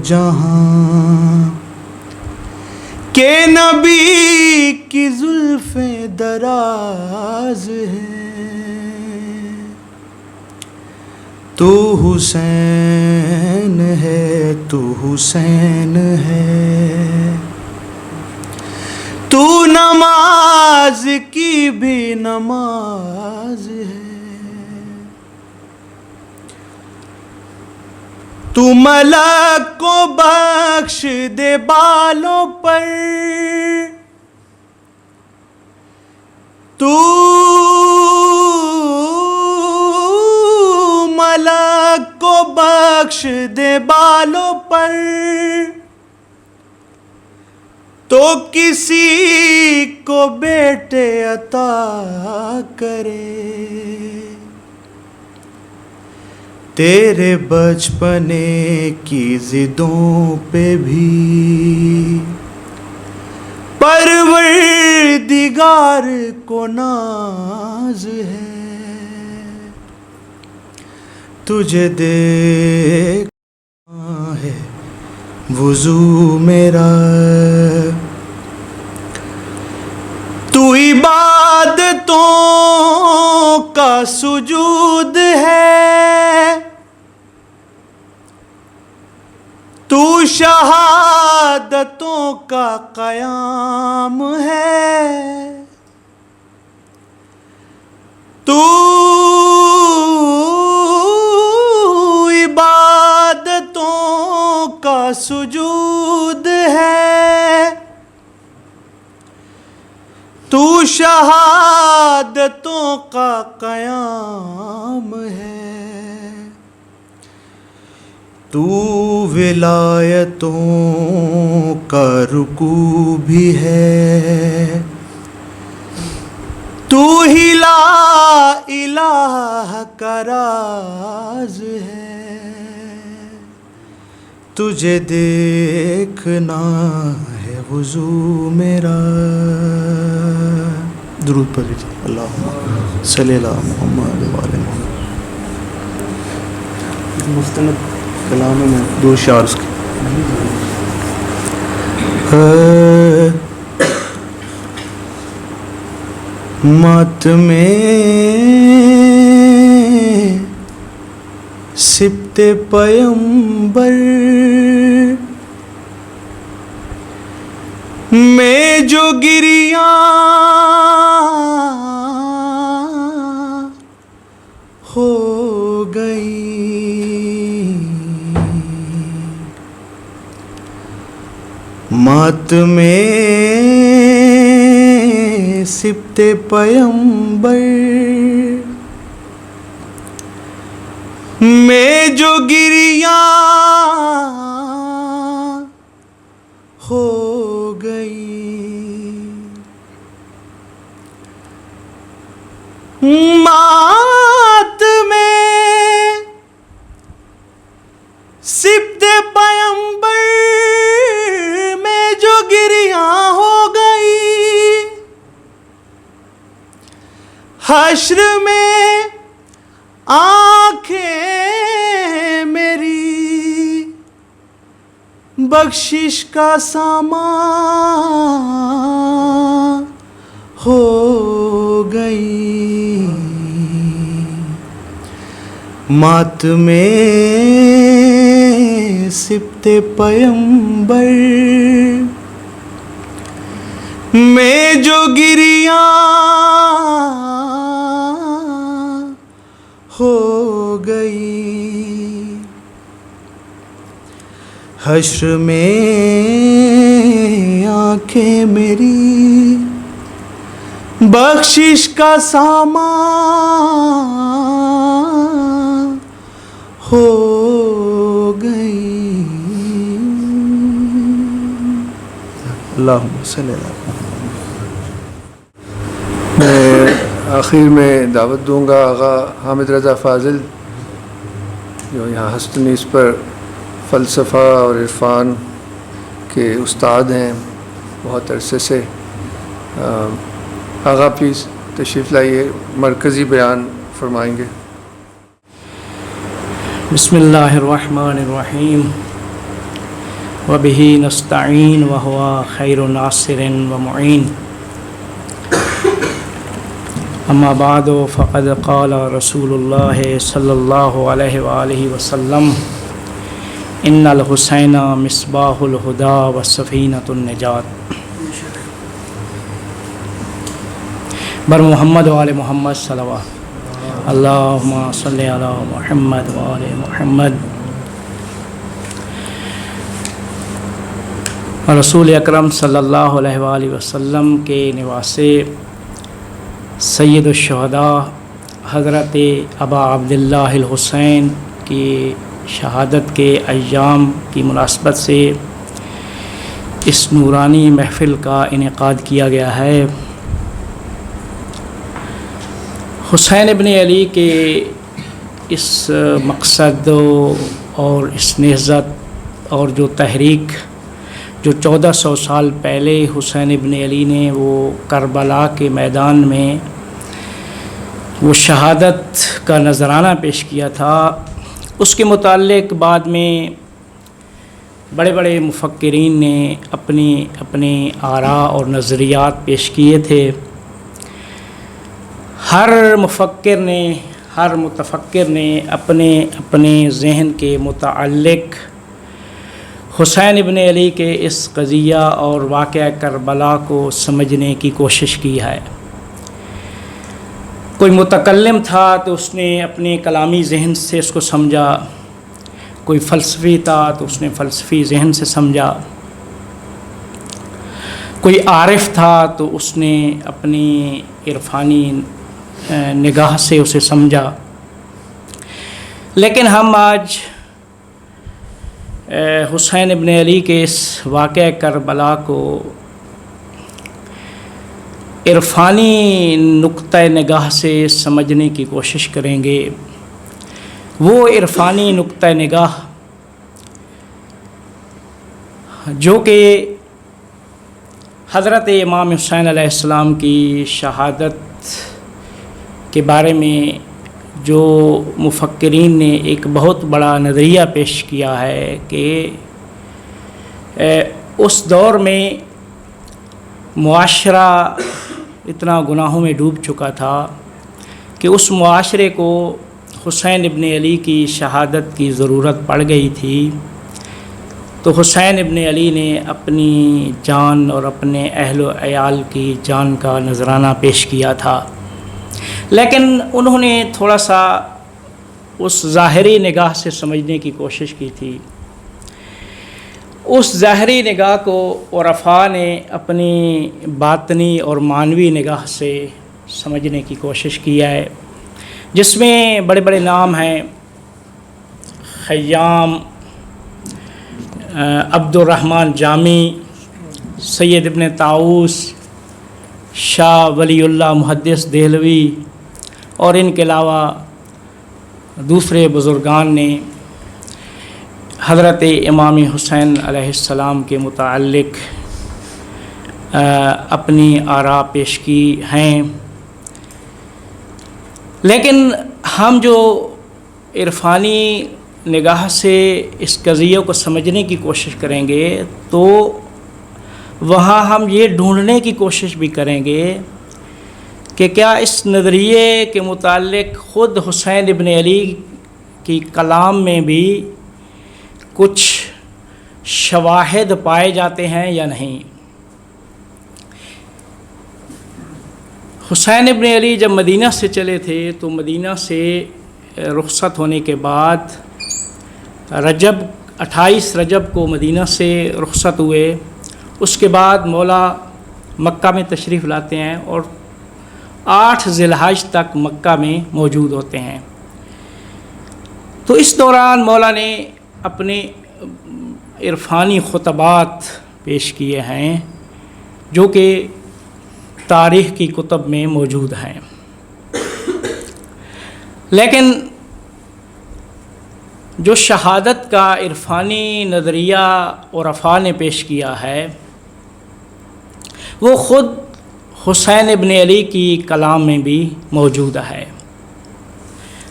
جہاں، کہ نبی کی زلفیں دراز ہیں. تو حسین ہے تو حسین ہے، تو نماز کی بھی نماز ہے. تو ملک کو بخش دے بالوں پر، تو ملک کو بخش دے بالوں پر، تو کسی کو بیٹے عطا کرے. تیرے بچپنے کی ضدوں پہ بھی پروردگار کو ناز ہے. تجھے دیکھنا ہے وضو میرا، تو عبادتوں کا سجود ہے، تو شہادتوں کا قیام ہے. تو عبادتوں کا سجود ہے، تو شہادتوں کا قیام ہے. تو ولایتوں کا رکوع بھی ہے، تو ہی لا الہ کا راز ہے. تجھے دیکھنا ہے وضو میرا. درود پڑھ لیجیے. اللہم صلی علی محمد و آل محمد. مستند کلام میں دو اشعار اس کے. ماتم سبط پیمبر میں جو گریاں ہو گئی، ماتم سبط پیمبر میں جو گریاں ہو گئی، ماتم سبط پیمبر میں جو گریاں ہو گئی، حشر میں آنکھیں میری بخشش کا سامان ہو گئی ماتم سبط پیمبر میں جو گریاں ہو گئی حشر میں آنکھیں میری بخشش کا سامان ہو گئی. اللہم صلی اللہ. میں آخر میں دعوت دوں گا آغا حامد رضا فاضل جو یہاں ہستنیس پر فلسفہ اور عرفان کے استاد ہیں بہت عرصے سے. آغا پلیز تشریف لائیے، مرکزی بیان فرمائیں گے. بسم اللہ الرحمن الرحیم وبہ نستعین وہو خیر ناصر ومعین. اما بعد فقد قال رسول اللہ صلی اللہ علیہ وآلہ وسلم ان الحسین مصباح الہدی وسفینۃ النجات. بر محمد و آل محمد صلوات. اللہم صلی علی محمد و آل محمد. رسول اکرم صلی اللہ علیہ وآلہ وسلم کے نواسے سید الشہداء حضرت ابا عبداللہ الحسین کی شہادت کے ایام کی مناسبت سے اس نورانی محفل کا انعقاد کیا گیا ہے. حسین ابن علی کے اس مقصد اور اس نہضت اور جو تحریک جو 1400 سال پہلے حسین ابن علی نے وہ کربلا کے میدان میں وہ شہادت کا نذرانہ پیش کیا تھا، اس کے متعلق بعد میں بڑے بڑے مفکرین نے اپنے آراء اور نظریات پیش کیے تھے. ہر متفکر نے اپنے ذہن کے متعلق حسین ابن علی کے اس قضیہ اور واقعہ کربلا کو سمجھنے کی کوشش کی ہے. کوئی متکلم تھا تو اس نے اپنے کلامی ذہن سے اس کو سمجھا، کوئی فلسفی تھا تو اس نے فلسفی ذہن سے سمجھا، کوئی عارف تھا تو اس نے اپنی عرفانی نگاہ سے اسے سمجھا. لیکن ہم آج حسین ابن علی کے اس واقعہ کربلا کو عرفانی نقطہ نگاہ سے سمجھنے کی کوشش کریں گے. وہ عرفانی نقطہ نگاہ جو کہ حضرت امام حسین علیہ السلام کی شہادت کے بارے میں جو مفکرین نے ایک بہت بڑا نظریہ پیش کیا ہے کہ اس دور میں معاشرہ اتنا گناہوں میں ڈوب چکا تھا کہ اس معاشرے کو حسین ابن علی کی شہادت کی ضرورت پڑ گئی تھی. تو حسین ابن علی نے اپنی جان اور اپنے اہل و عیال کی جان کا نذرانہ پیش کیا تھا. لیکن انہوں نے تھوڑا سا اس ظاہری نگاہ سے سمجھنے کی کوشش کی تھی. اس ظاہری نگاہ کو عرفاء نے اپنی باطنی اور معنوی نگاہ سے سمجھنے کی کوشش کی ہے، جس میں بڑے بڑے نام ہیں: خیام، عبد الرحمن جامی، سید ابن طاؤس، شاہ ولی اللہ محدث دہلوی، اور ان کے علاوہ دوسرے بزرگان نے حضرت امام حسین علیہ السلام کے متعلق اپنی آراء پیش کی ہیں. لیکن ہم جو عرفانی نگاہ سے اس قضیے کو سمجھنے کی کوشش کریں گے تو وہاں ہم یہ ڈھونڈنے کی کوشش بھی کریں گے کہ کیا اس نظریے کے متعلق خود حسین ابن علی کی کلام میں بھی کچھ شواہد پائے جاتے ہیں یا نہیں؟ حسین ابن علی جب مدینہ سے چلے تھے تو مدینہ سے رخصت ہونے کے بعد 28 رجب کو مدینہ سے رخصت ہوئے. اس کے بعد مولا مکہ میں تشریف لاتے ہیں اور 8 ذی الحجہ تک مکہ میں موجود ہوتے ہیں. تو اس دوران مولا نے اپنے عرفانی خطبات پیش کیے ہیں جو کہ تاریخ کی کتب میں موجود ہیں. لیکن جو شہادت کا عرفانی نظریہ عرفاء نے پیش کیا ہے وہ خود حسین ابن علی کی کلام میں بھی موجود ہے.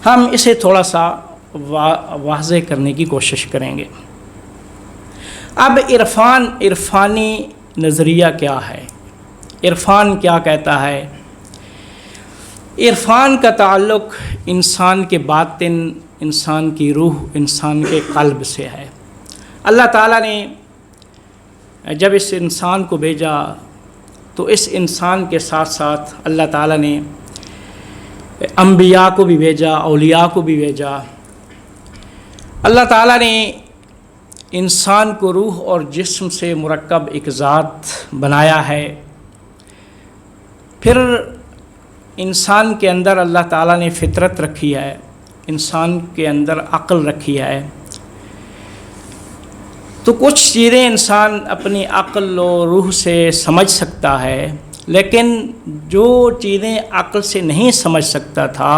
ہم اسے تھوڑا سا واضح کرنے کی کوشش کریں گے. اب عرفانی نظریہ کیا ہے؟ عرفان کیا کہتا ہے؟ عرفان کا تعلق انسان کے باطن، انسان کی روح، انسان کے قلب سے ہے. اللہ تعالیٰ نے جب اس انسان کو بھیجا تو اس انسان کے ساتھ ساتھ اللہ تعالیٰ نے انبیاء کو بھی بھیجا، اولیاء کو بھی بھیجا. اللہ تعالیٰ نے انسان کو روح اور جسم سے مرکب ایک ذات بنایا ہے. پھر انسان کے اندر اللہ تعالیٰ نے فطرت رکھی ہے، انسان کے اندر عقل رکھی ہے. تو کچھ چیزیں انسان اپنی عقل و روح سے سمجھ سکتا ہے، لیکن جو چیزیں عقل سے نہیں سمجھ سکتا تھا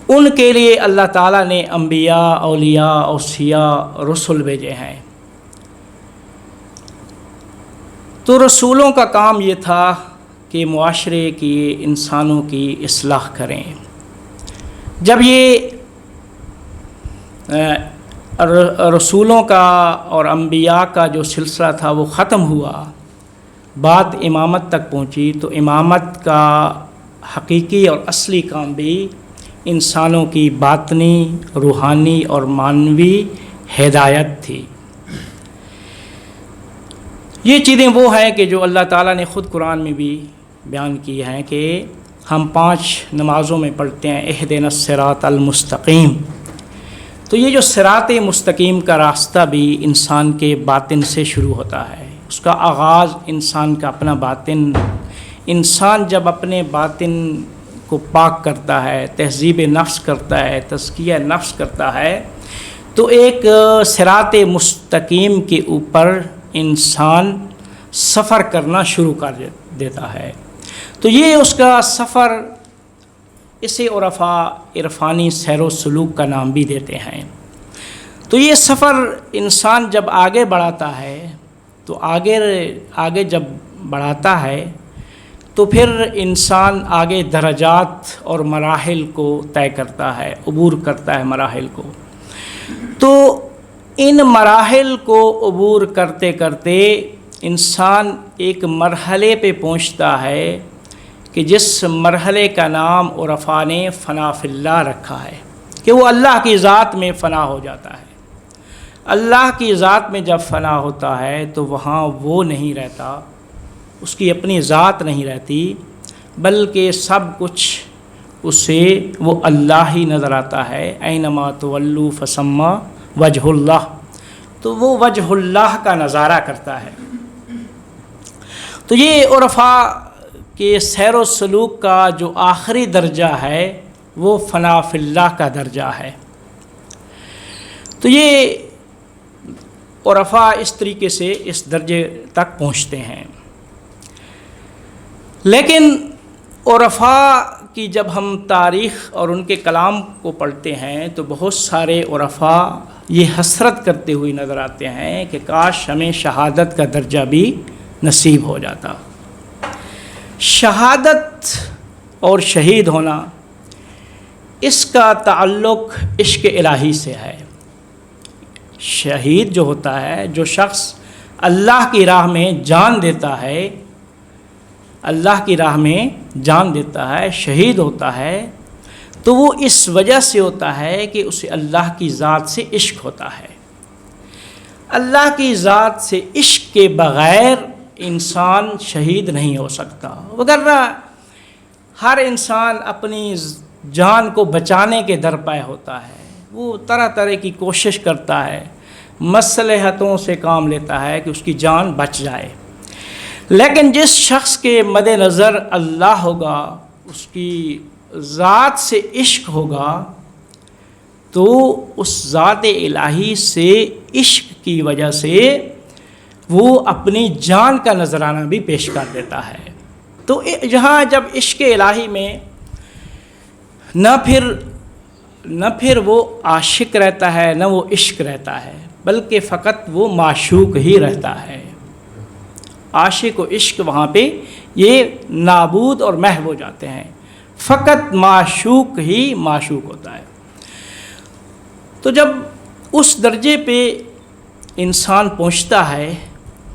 ان کے لیے اللہ تعالیٰ نے انبیاء، اولیاء، اوصیاء، رسول بھیجے ہیں. تو رسولوں کا کام یہ تھا کہ معاشرے کی، انسانوں کی اصلاح کریں. جب یہ رسولوں کا اور انبیاء کا جو سلسلہ تھا وہ ختم ہوا، بات امامت تک پہنچی، تو امامت کا حقیقی اور اصلی کام بھی انسانوں کی باطنی، روحانی اور معنوی ہدایت تھی. یہ چیزیں وہ ہیں کہ جو اللہ تعالیٰ نے خود قرآن میں بھی بیان کی ہیں کہ ہم 5 نمازوں میں پڑھتے ہیں اہدنا الصراط المستقیم. تو یہ جو صراط مستقیم کا راستہ بھی انسان کے باطن سے شروع ہوتا ہے. اس کا آغاز انسان کا اپنا باطن. انسان جب اپنے باطن کو پاک کرتا ہے، تہذیب نفس کرتا ہے، تزکیہ نفس کرتا ہے، تو ایک صراط مستقیم کے اوپر انسان سفر کرنا شروع کر دیتا ہے. تو یہ اس کا سفر، اسے عرفاء عرفانی سیر و سلوک کا نام بھی دیتے ہیں. تو یہ سفر انسان جب آگے بڑھاتا ہے تو آگے جب بڑھاتا ہے تو پھر انسان آگے درجات اور مراحل کو طے کرتا ہے، عبور کرتا ہے مراحل کو. تو ان مراحل کو عبور کرتے کرتے انسان ایک مرحلے پہ پہنچتا ہے کہ جس مرحلے کا نام عرفاء نے فنا فی اللہ رکھا ہے، کہ وہ اللہ کی ذات میں فنا ہو جاتا ہے. اللہ کی ذات میں جب فنا ہوتا ہے تو وہاں وہ نہیں رہتا، اس کی اپنی ذات نہیں رہتی، بلکہ سب کچھ اسے وہ اللہ ہی نظر آتا ہے. اینما تولوا فثم وجہ اللہ. تو وہ وجہ اللہ کا نظارہ کرتا ہے. تو یہ عرفاء کے سیر و سلوک کا جو آخری درجہ ہے وہ فنا فی اللہ کا درجہ ہے. تو یہ عرفاء اس طریقے سے اس درجے تک پہنچتے ہیں. لیکن عرفاء کی جب ہم تاریخ اور ان کے کلام کو پڑھتے ہیں تو بہت سارے عرفاء یہ حسرت کرتے ہوئے نظر آتے ہیں کہ کاش ہمیں شہادت کا درجہ بھی نصیب ہو جاتا. شہادت اور شہید ہونا، اس کا تعلق عشق الہی سے ہے. شہید جو ہوتا ہے، جو شخص اللہ کی راہ میں جان دیتا ہے، اللہ کی راہ میں جان دیتا ہے، شہید ہوتا ہے، تو وہ اس وجہ سے ہوتا ہے کہ اسے اللہ کی ذات سے عشق ہوتا ہے۔ اللہ کی ذات سے عشق کے بغیر انسان شہید نہیں ہو سکتا، وگرنہ ہر انسان اپنی جان کو بچانے کے درپے ہوتا ہے، وہ طرح طرح کی کوشش کرتا ہے، مصلحتوں سے کام لیتا ہے کہ اس کی جان بچ جائے۔ لیکن جس شخص کے مد نظر اللہ ہوگا، اس کی ذات سے عشق ہوگا، تو اس ذات الہی سے عشق کی وجہ سے وہ اپنی جان کا نذرانہ بھی پیش کر دیتا ہے۔ تو جہاں جب عشق الہی میں نہ پھر وہ عاشق رہتا ہے، نہ وہ عشق رہتا ہے، بلکہ فقط وہ معشوق ہی رہتا ہے۔ عاشق و عشق وہاں پہ یہ نابود اور محو ہو جاتے ہیں، فقط معشوق ہی معشوق ہوتا ہے۔ تو جب اس درجے پہ انسان پہنچتا ہے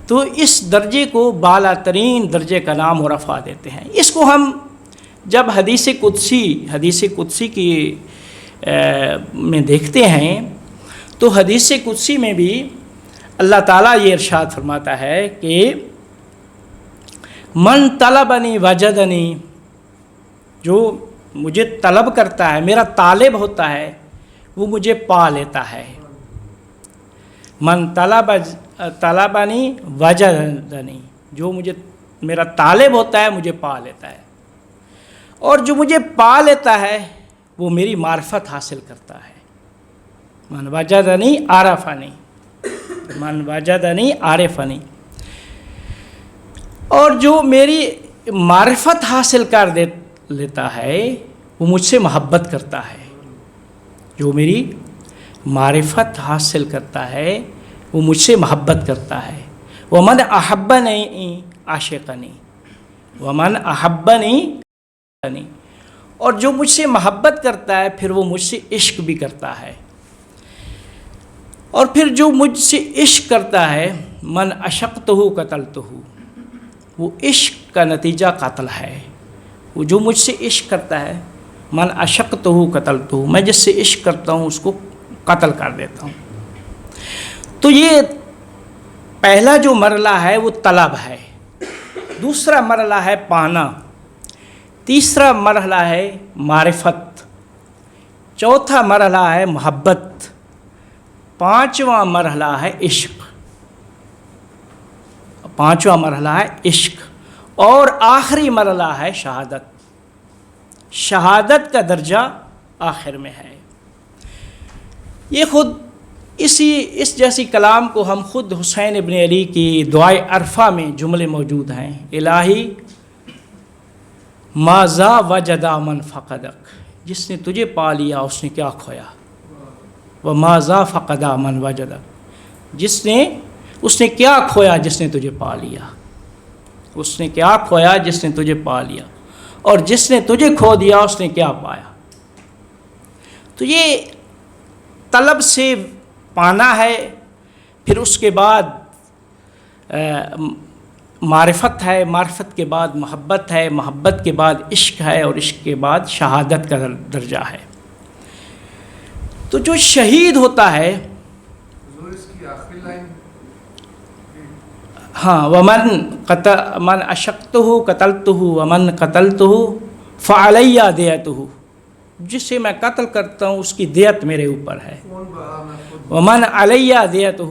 تو اس درجے کو بالا ترین درجے کا نام و رفع دیتے ہیں۔ اس کو ہم جب حدیث قدسی کی میں دیکھتے ہیں تو حدیث قدسی میں بھی اللہ تعالیٰ یہ ارشاد فرماتا ہے کہ من طلبنی وجدنی، جو مجھے طلب کرتا ہے، میرا طالب ہوتا ہے، وہ مجھے پا لیتا ہے۔ من طلبنی وجدنی، جو میرا طالب ہوتا ہے مجھے پا لیتا ہے، اور جو مجھے پا لیتا ہے وہ میری معرفت حاصل کرتا ہے۔ من وجدنی عرفنی، من وجدنی عارفنی، اور جو میری معرفت حاصل کر لیتا ہے وہ مجھ سے محبت کرتا ہے۔ جو میری معرفت حاصل کرتا ہے وہ مجھ سے محبت کرتا ہے۔ ومن احبنی عاشقنی، ومن احبنی، اور جو مجھ سے محبت کرتا ہے پھر وہ مجھ سے عشق بھی کرتا ہے، اور پھر جو مجھ سے عشق کرتا ہے، من عشقتہ قتلتہ، وہ عشق کا نتیجہ قتل ہے۔ وہ جو مجھ سے عشق کرتا ہے، من عشقتہ قتلتہ، میں جس سے عشق کرتا ہوں اس کو قتل کر دیتا ہوں۔ تو یہ پہلا جو مرحلہ ہے وہ طلب ہے، دوسرا مرحلہ ہے پانا، تیسرا مرحلہ ہے معرفت، چوتھا مرحلہ ہے محبت، پانچواں مرحلہ ہے عشق، پانچواں مرحلہ ہے عشق، اور آخری مرحلہ ہے شہادت۔ شہادت کا درجہ آخر میں ہے۔ یہ خود اس جیسی کلام کو ہم خود حسین ابن علی کی دعائے عرفہ میں جملے موجود ہیں۔ الہی ماذا وجدا من فقدک، جس نے تجھے پا لیا اس نے کیا کھویا، وماذا فقدا من وجدک، اس نے کیا کھویا جس نے تجھے پا لیا، اس نے کیا کھویا جس نے تجھے پا لیا، اور جس نے تجھے کھو دیا اس نے کیا پایا۔ تو یہ طلب سے پانا ہے، پھر اس کے بعد معرفت ہے، معرفت کے بعد محبت ہے، محبت کے بعد عشق ہے، اور عشق کے بعد شہادت کا درجہ ہے۔ تو جو شہید ہوتا ہے، اس کی آخری لائن ہاں، من عشقتہ قتلتہ ومن قتلتہ فعلی دیتہ، جسے میں قتل کرتا ہوں اس کی دیت میرے اوپر ہے۔ ومن علی دیتہ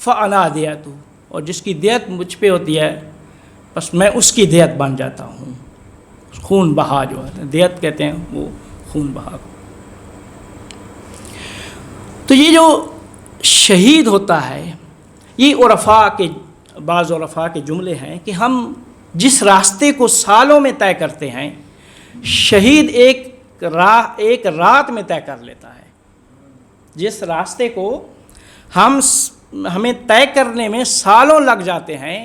فانا دیتہ، اور جس کی دیت مجھ پہ ہوتی ہے بس میں اس کی دیت بن جاتا ہوں۔ خون بہا جو ہے، دیت کہتے ہیں وہ خون بہا۔ تو یہ جو شہید ہوتا ہے، یہ بعض عرفاء کے جملے ہیں کہ ہم جس راستے کو سالوں میں طے کرتے ہیں، شہید ایک رات میں طے کر لیتا ہے۔ جس راستے کو ہمیں طے کرنے میں سالوں لگ جاتے ہیں،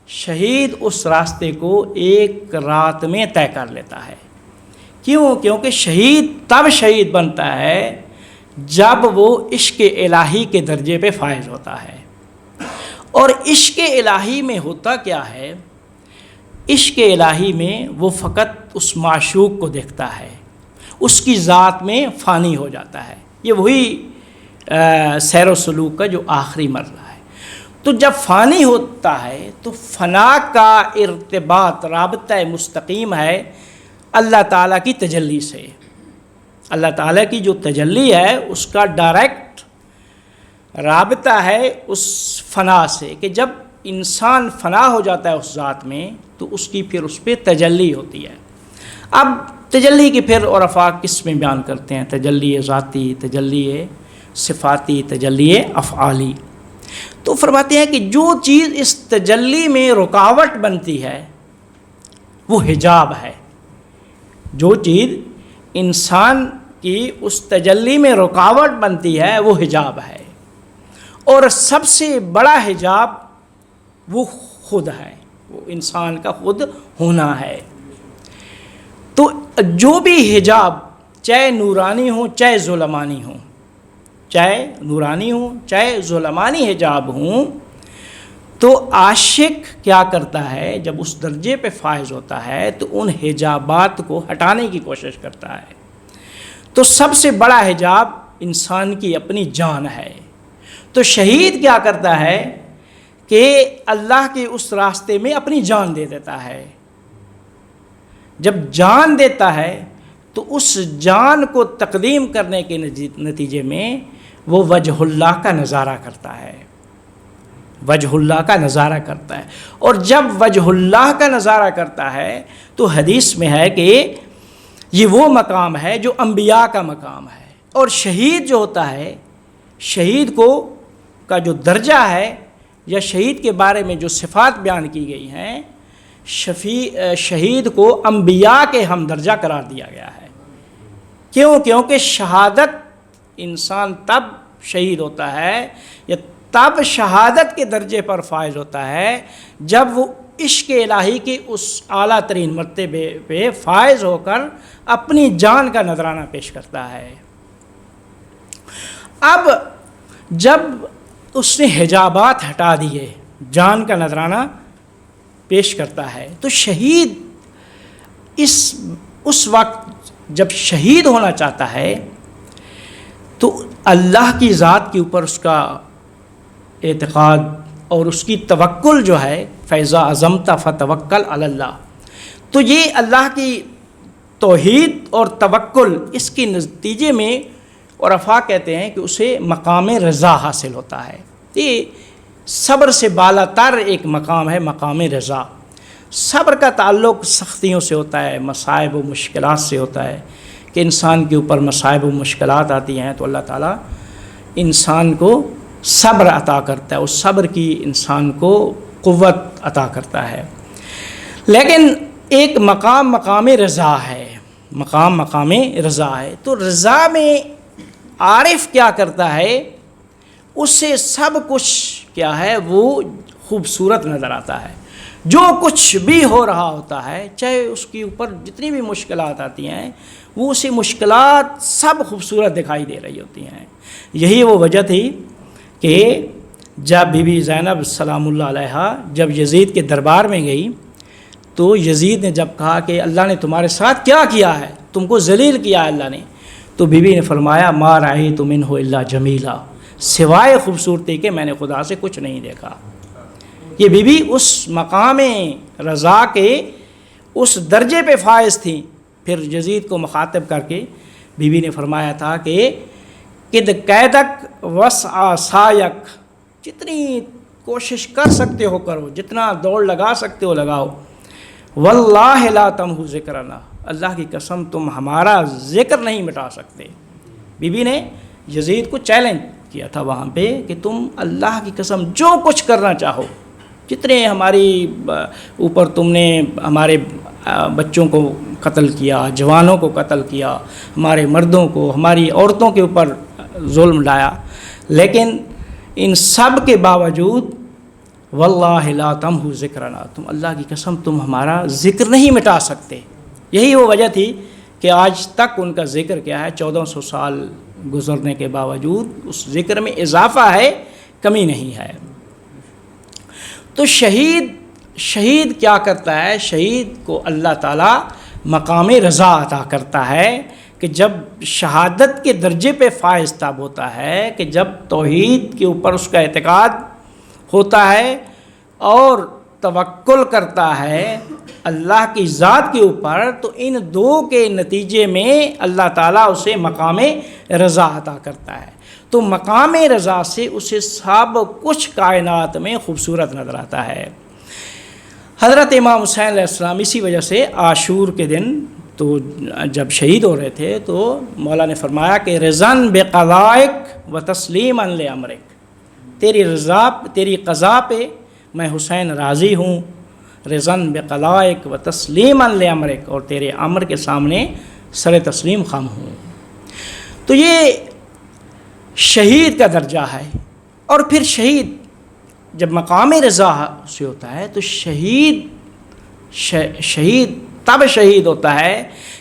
شہید اس راستے کو ایک رات میں طے کر لیتا ہے۔ کیونکہ شہید تب شہید بنتا ہے جب وہ عشق الہی کے درجے پہ فائز ہوتا ہے۔ اور عشق الہی میں ہوتا کیا ہے؟ عشق الہی میں وہ فقط اس معشوق کو دیکھتا ہے، اس کی ذات میں فانی ہو جاتا ہے۔ یہ وہی سیر و سلوک کا جو آخری مرحلہ ہے۔ تو جب فانی ہوتا ہے تو فنا کا ارتباط، رابطہ مستقیم ہے اللہ تعالیٰ کی تجلی سے۔ اللہ تعالیٰ کی جو تجلی ہے اس کا ڈائریکٹ رابطہ ہے اس فنا سے، کہ جب انسان فنا ہو جاتا ہے اس ذات میں تو اس کی پھر اس پہ تجلی ہوتی ہے۔ اب تجلی کی پھر عرفاء قسمیں بیان کرتے ہیں، تجلی ذاتی، تجلی صفاتی، تجلی افعالی۔ تو فرماتے ہیں کہ جو چیز اس تجلی میں رکاوٹ بنتی ہے وہ حجاب ہے۔ جو چیز انسان کی اس تجلی میں رکاوٹ بنتی ہے وہ حجاب ہے، اور سب سے بڑا حجاب وہ خود ہے، وہ انسان کا خود ہونا ہے۔ تو جو بھی حجاب چاہے نورانی ہوں چاہے ظلمانی ہوں، چاہے نورانی ہوں چاہے ظلمانی حجاب ہوں، تو عاشق کیا کرتا ہے جب اس درجے پہ فائز ہوتا ہے تو ان حجابات کو ہٹانے کی کوشش کرتا ہے۔ تو سب سے بڑا حجاب انسان کی اپنی جان ہے۔ تو شہید کیا کرتا ہے کہ اللہ کے اس راستے میں اپنی جان دے دیتا ہے۔ جب جان دیتا ہے تو اس جان کو تقدیم کرنے کے نتیجے میں وہ وجہ اللہ کا نظارہ کرتا ہے، وجہ اللہ کا نظارہ کرتا ہے۔ اور جب وجہ اللہ کا نظارہ کرتا ہے تو حدیث میں ہے کہ یہ وہ مقام ہے جو انبیاء کا مقام ہے۔ اور شہید جو ہوتا ہے، شہید کا جو درجہ ہے یا شہید کے بارے میں جو صفات بیان کی گئی ہیں، شہید کو انبیاء کے ہم درجہ قرار دیا گیا ہے۔ کیونکہ شہادت انسان تب شہید ہوتا ہے یا تب شہادت کے درجے پر فائز ہوتا ہے جب وہ عشق الہی کے اس اعلیٰ ترین مرتبے پہ فائز ہو کر اپنی جان کا نذرانہ پیش کرتا ہے۔ اب جب اس نے حجابات ہٹا دیے، جان کا نذرانہ پیش کرتا ہے، تو شہید اس وقت جب شہید ہونا چاہتا ہے تو اللہ کی ذات کے اوپر اس کا اعتقاد اور اس کی توکل جو ہے، فیضا عظمت فتوکل علی اللہ، تو یہ اللہ کی توحید اور توکل، اس کے نتیجے میں عرفاء کہتے ہیں کہ اسے مقام رضا حاصل ہوتا ہے۔ یہ صبر سے بالا تر ایک مقام ہے، مقام رضا۔ صبر کا تعلق سختیوں سے ہوتا ہے، مصائب و مشکلات سے ہوتا ہے، کہ انسان کے اوپر مصائب و مشکلات آتی ہیں تو اللہ تعالیٰ انسان کو صبر عطا کرتا ہے، اس صبر کی انسان کو قوت عطا کرتا ہے۔ لیکن ایک مقام رضا ہے، مقام رضا ہے۔ تو رضا میں عارف کیا کرتا ہے، اس سے سب کچھ کیا ہے وہ خوبصورت نظر آتا ہے۔ جو کچھ بھی ہو رہا ہوتا ہے، چاہے اس کے اوپر جتنی بھی مشکلات آتی ہیں، وہ اسی مشکلات سب خوبصورت دکھائی دے رہی ہوتی ہیں۔ یہی وہ وجہ تھی کہ جب بی بی زینب سلام اللہ علیہا جب یزید کے دربار میں گئی تو یزید نے جب کہا کہ اللہ نے تمہارے ساتھ کیا کیا ہے، تم کو ذلیل کیا ہے اللہ نے، تو بی بی نے فرمایا ما رأیت منہ الا جمیلا، سوائے خوبصورتی کے میں نے خدا سے کچھ نہیں دیکھا۔ یہ بی بی اس مقام رضا کے اس درجے پہ فائز تھیں۔ پھر یزید کو مخاطب کر کے بی بی نے فرمایا تھا کہ قد قیدک وسع سایک، جتنی کوشش کر سکتے ہو کرو، جتنا دوڑ لگا سکتے ہو لگاؤ، واللہ لا تمحو ذکرنا، اللہ کی قسم تم ہمارا ذکر نہیں مٹا سکتے۔ بی بی نے یزید کو چیلنج کیا تھا وہاں پہ کہ تم اللہ کی قسم جو کچھ کرنا چاہو، جتنے ہماری اوپر تم نے ہمارے بچوں کو قتل کیا، جوانوں کو قتل کیا، ہمارے مردوں کو، ہماری عورتوں کے اوپر ظلم لایا، لیکن ان سب کے باوجود واللہ لا تمحو ذکرنا، تم اللہ کی قسم تم ہمارا ذکر نہیں مٹا سکتے۔ یہی وہ وجہ تھی کہ آج تک ان کا ذکر کیا ہے، 1400 سال گزرنے کے باوجود اس ذکر میں اضافہ ہے، کمی نہیں ہے۔ تو شہید شہید کیا کرتا ہے؟ شہید کو اللہ تعالیٰ مقام رضا عطا کرتا ہے کہ جب شہادت کے درجے پہ فائز تاب ہوتا ہے، کہ جب توحید کے اوپر اس کا اعتقاد ہوتا ہے اور توکل کرتا ہے اللہ کی ذات کے اوپر، تو ان دو کے نتیجے میں اللہ تعالیٰ اسے مقام رضا عطا کرتا ہے۔ تو مقام رضا سے اسے سب کچھ کائنات میں خوبصورت نظر آتا ہے۔ حضرت امام حسین علیہ السلام اسی وجہ سے عاشور کے دن تو جب شہید ہو رہے تھے تو مولا نے فرمایا کہ رضاً بقضائک و تسلیما لامرک، تیری قضا پہ میں حسین راضی ہوں، رضاً بقضائک و تسلیما لامرک، اور تیرے امر کے سامنے سر تسلیم خم ہوں۔ تو یہ شہید کا درجہ ہے۔ اور پھر شہید جب مقام رضا سے ہوتا ہے تو شہید تب شہید ہوتا ہے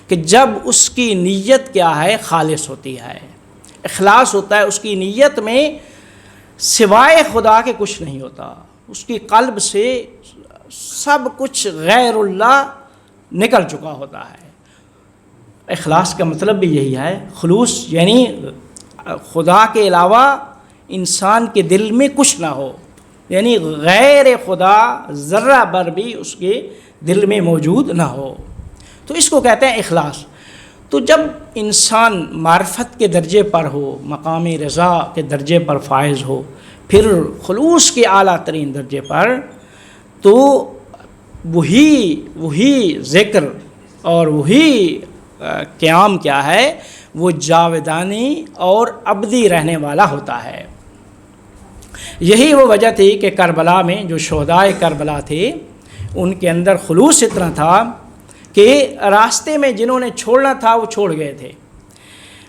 کہ جب اس کی نیت کیا ہے؟ خالص ہوتی ہے، اخلاص ہوتا ہے، اس کی نیت میں سوائے خدا کے کچھ نہیں ہوتا، اس کی قلب سے سب کچھ غیر اللہ نکل چکا ہوتا ہے۔ اخلاص کا مطلب بھی یہی ہے، خلوص یعنی خدا کے علاوہ انسان کے دل میں کچھ نہ ہو، یعنی غیر خدا ذرہ بر بھی اس کے دل میں موجود نہ ہو، تو اس کو کہتے ہیں اخلاص۔ تو جب انسان معرفت کے درجے پر ہو، مقام رضا کے درجے پر فائز ہو، پھر خلوص کے اعلیٰ ترین درجے پر، تو وہی ذکر اور وہی قیام کیا ہے؟ وہ جاودانی اور ابدی رہنے والا ہوتا ہے۔ یہی وہ وجہ تھی کہ کربلا میں جو شہدائے کربلا تھے ان کے اندر خلوص اتنا تھا کہ راستے میں جنہوں نے چھوڑنا تھا وہ چھوڑ گئے تھے۔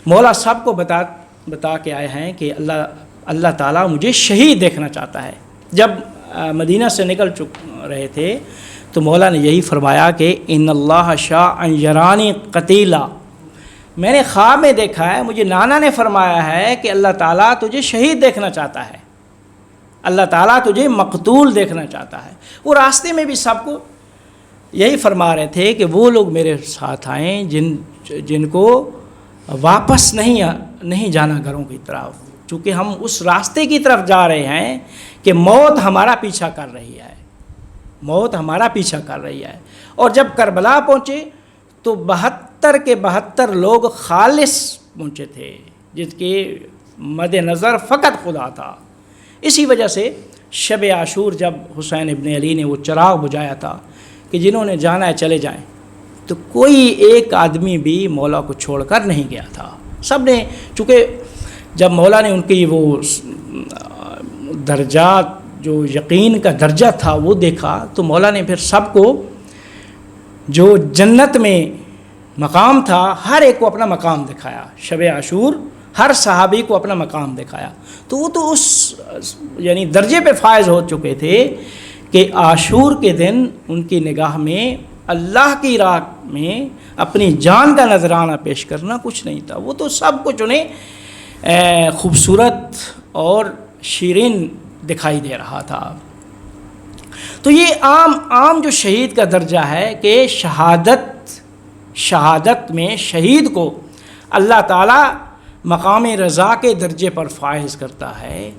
مولا سب کو بتا کے آئے ہیں کہ اللہ تعالیٰ مجھے شہید دیکھنا چاہتا ہے۔ جب مدینہ سے نکل رہے تھے تو مولا نے یہی فرمایا کہ ان اللہ شاء ان یرانی قتیلا، میں نے خواب میں دیکھا ہے، مجھے نانا نے فرمایا ہے کہ اللہ تعالیٰ تجھے شہید دیکھنا چاہتا ہے، اللہ تعالیٰ تجھے مقتول دیکھنا چاہتا ہے۔ وہ راستے میں بھی سب کو یہی فرما رہے تھے کہ وہ لوگ میرے ساتھ آئیں جن کو واپس نہیں جانا گھروں کی طرف، چونکہ ہم اس راستے کی طرف جا رہے ہیں کہ موت ہمارا پیچھا کر رہی ہے، موت ہمارا پیچھا کر رہی ہے۔ اور جب کربلا پہنچے تو 72 کے 72 لوگ خالص پہنچے تھے، جن کے مد نظر فقط خدا تھا۔ اسی وجہ سے شب عاشور جب حسین ابن علی نے وہ چراغ بجھایا تھا کہ جنہوں نے جانا ہے چلے جائیں، تو کوئی ایک آدمی بھی مولا کو چھوڑ کر نہیں گیا تھا، سب نے، چونکہ جب مولا نے ان کی وہ درجات جو یقین کا درجہ تھا وہ دیکھا تو مولا نے پھر سب کو جو جنت میں مقام تھا ہر ایک کو اپنا مقام دکھایا۔ شب عاشور ہر صحابی کو اپنا مقام دکھایا، تو وہ تو اس یعنی درجے پہ فائز ہو چکے تھے کہ عاشور کے دن ان کی نگاہ میں اللہ کی راہ میں اپنی جان کا نذرانہ پیش کرنا کچھ نہیں تھا، وہ تو سب کچھ انہیں خوبصورت اور شیرین دکھائی دے رہا تھا۔ تو یہ عام جو شہید کا درجہ ہے کہ شہادت میں شہید کو اللہ تعالیٰ مقام رضا کے درجے پر فائز کرتا ہے،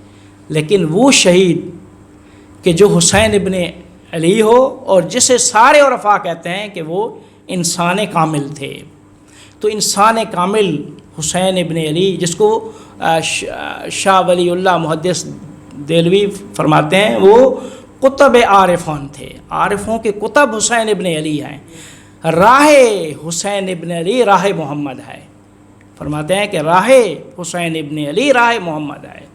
لیکن وہ شہید کہ جو حسین ابن علی ہو اور جسے سارے عرفاء کہتے ہیں کہ وہ انسان کامل تھے، تو انسان کامل حسین ابن علی، جس کو شاہ ولی اللہ محدث دہلوی فرماتے ہیں وہ قطب عارفان تھے، عارفوں کے قطب حسین ابن علی ہیں، راہ حسین ابن علی راہ محمد ہے، فرماتے ہیں کہ راہ حسین ابن علی راہ محمد ہے۔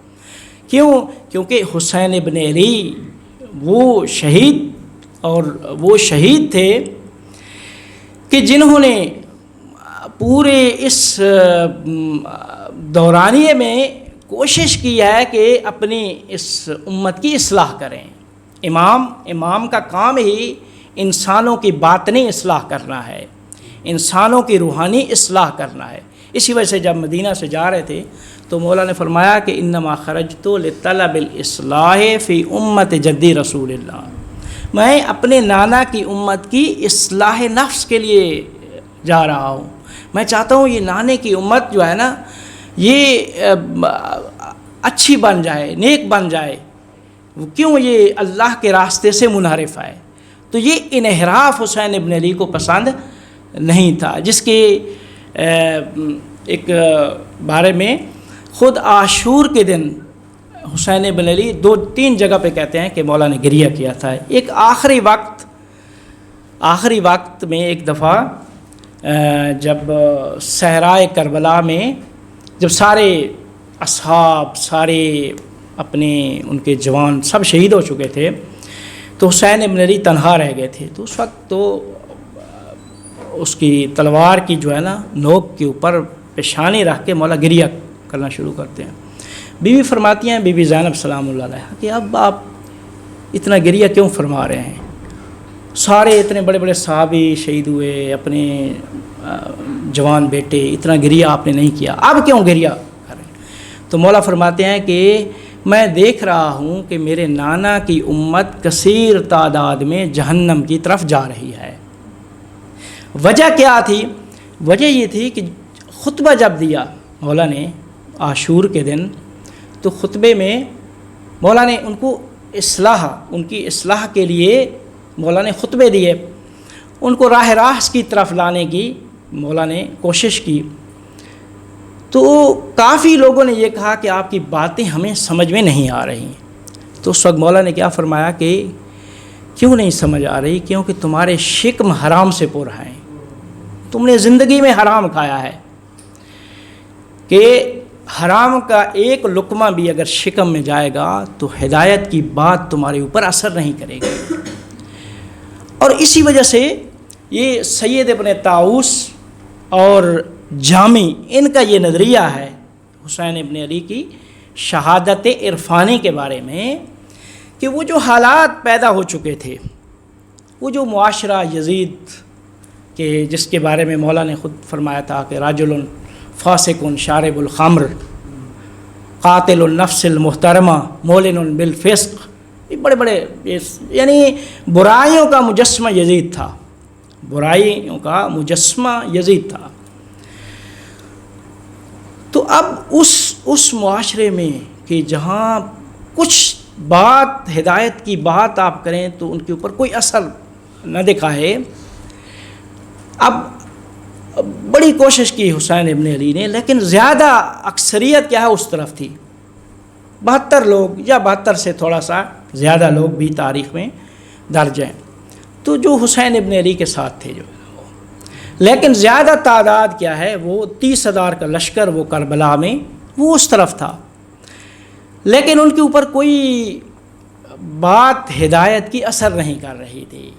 کیونکہ حسین ابن علی وہ شہید تھے کہ جنہوں نے پورے اس دورانیے میں کوشش کی ہے کہ اپنی اس امت کی اصلاح کریں۔ امام کا کام ہی انسانوں کی باطنی اصلاح کرنا ہے، انسانوں کی روحانی اصلاح کرنا ہے۔ اسی وجہ سے جب مدینہ سے جا رہے تھے تو مولا نے فرمایا کہ انما خرجت لطلب الاصلاح فی امت جدی رسول اللہ، میں اپنے نانا کی امت کی اصلاح نفس کے لیے جا رہا ہوں. میں چاہتا ہوں یہ نانے کی امت جو ہے نا یہ اچھی بن جائے, نیک بن جائے. کیوں یہ اللہ کے راستے سے منحرف ہے. تو یہ انحراف حسین ابن علی کو پسند نہیں تھا, جس کے ایک بارے میں خود عاشور کے دن حسین ابن علی 2-3 جگہ پہ کہتے ہیں کہ مولا نے گریہ کیا تھا. ایک آخری وقت میں ایک دفعہ جب صحرائے کربلا میں جب سارے اصحاب, سارے اپنے ان کے جوان سب شہید ہو چکے تھے, تو حسین ابن علی تنہا رہ گئے تھے. تو اس وقت تو اس کی تلوار کی جو ہے نا نوک کے اوپر پیشانی رکھ کے مولا گریہ کرنا شروع کرتے ہیں. بیوی فرماتی ہیں, بی بی زینب سلام اللہ علیہا, کہ اب آپ اتنا گریہ کیوں فرما رہے ہیں؟ سارے اتنے بڑے بڑے صحابی شہید ہوئے, اپنے جوان بیٹے, اتنا گریہ آپ نے نہیں کیا, اب کیوں گریہ کر رہے ہیں؟ تو مولا فرماتے ہیں کہ میں دیکھ رہا ہوں کہ میرے نانا کی امت کثیر تعداد میں جہنم کی طرف جا رہی ہے. وجہ کیا تھی؟ وجہ یہ تھی کہ خطبہ جب دیا مولا نے عاشور کے دن, تو خطبے میں مولا نے ان کو ان کی اصلاح کے لیے مولا نے خطبے دیے, ان کو راہ راست کی طرف لانے کی مولا نے کوشش کی. تو کافی لوگوں نے یہ کہا کہ آپ کی باتیں ہمیں سمجھ میں نہیں آ رہی. تو اس وقت مولا نے کیا فرمایا کہ کیوں نہیں سمجھ آ رہی؟ کیونکہ تمہارے شکم حرام سے پر ہیں, تم نے زندگی میں حرام کھایا ہے, کہ حرام کا ایک لقمہ بھی اگر شکم میں جائے گا تو ہدایت کی بات تمہارے اوپر اثر نہیں کرے گی. اور اسی وجہ سے یہ سید ابن طاؤس اور جامی, ان کا یہ نظریہ ہے حسین ابن علی کی شہادت عرفانی کے بارے میں, کہ وہ جو حالات پیدا ہو چکے تھے, وہ جو معاشرہ یزید کے جس کے بارے میں مولا نے خود فرمایا تھا کہ راجل فاسق شارب الخمر قاتل النفس المحترمہ مولن بالفسق, یہ بڑے بڑے یعنی برائیوں کا مجسمہ یزید تھا, برائیوں کا مجسمہ یزید تھا. تو اب اس معاشرے میں کہ جہاں کچھ بات ہدایت کی بات آپ کریں تو ان کے اوپر کوئی اثر نہ دکھائے, اب بڑی کوشش کی حسین ابن علی نے, لیکن زیادہ اکثریت کیا ہے اس طرف تھی. 72 لوگ یا 72 سے تھوڑا سا زیادہ لوگ بھی تاریخ میں درج ہیں, تو جو حسین ابن علی کے ساتھ تھے جو, لیکن زیادہ تعداد کیا ہے وہ 30,000 کا لشکر وہ کربلا میں وہ اس طرف تھا, لیکن ان کے اوپر کوئی بات ہدایت کی اثر نہیں کر رہی تھی.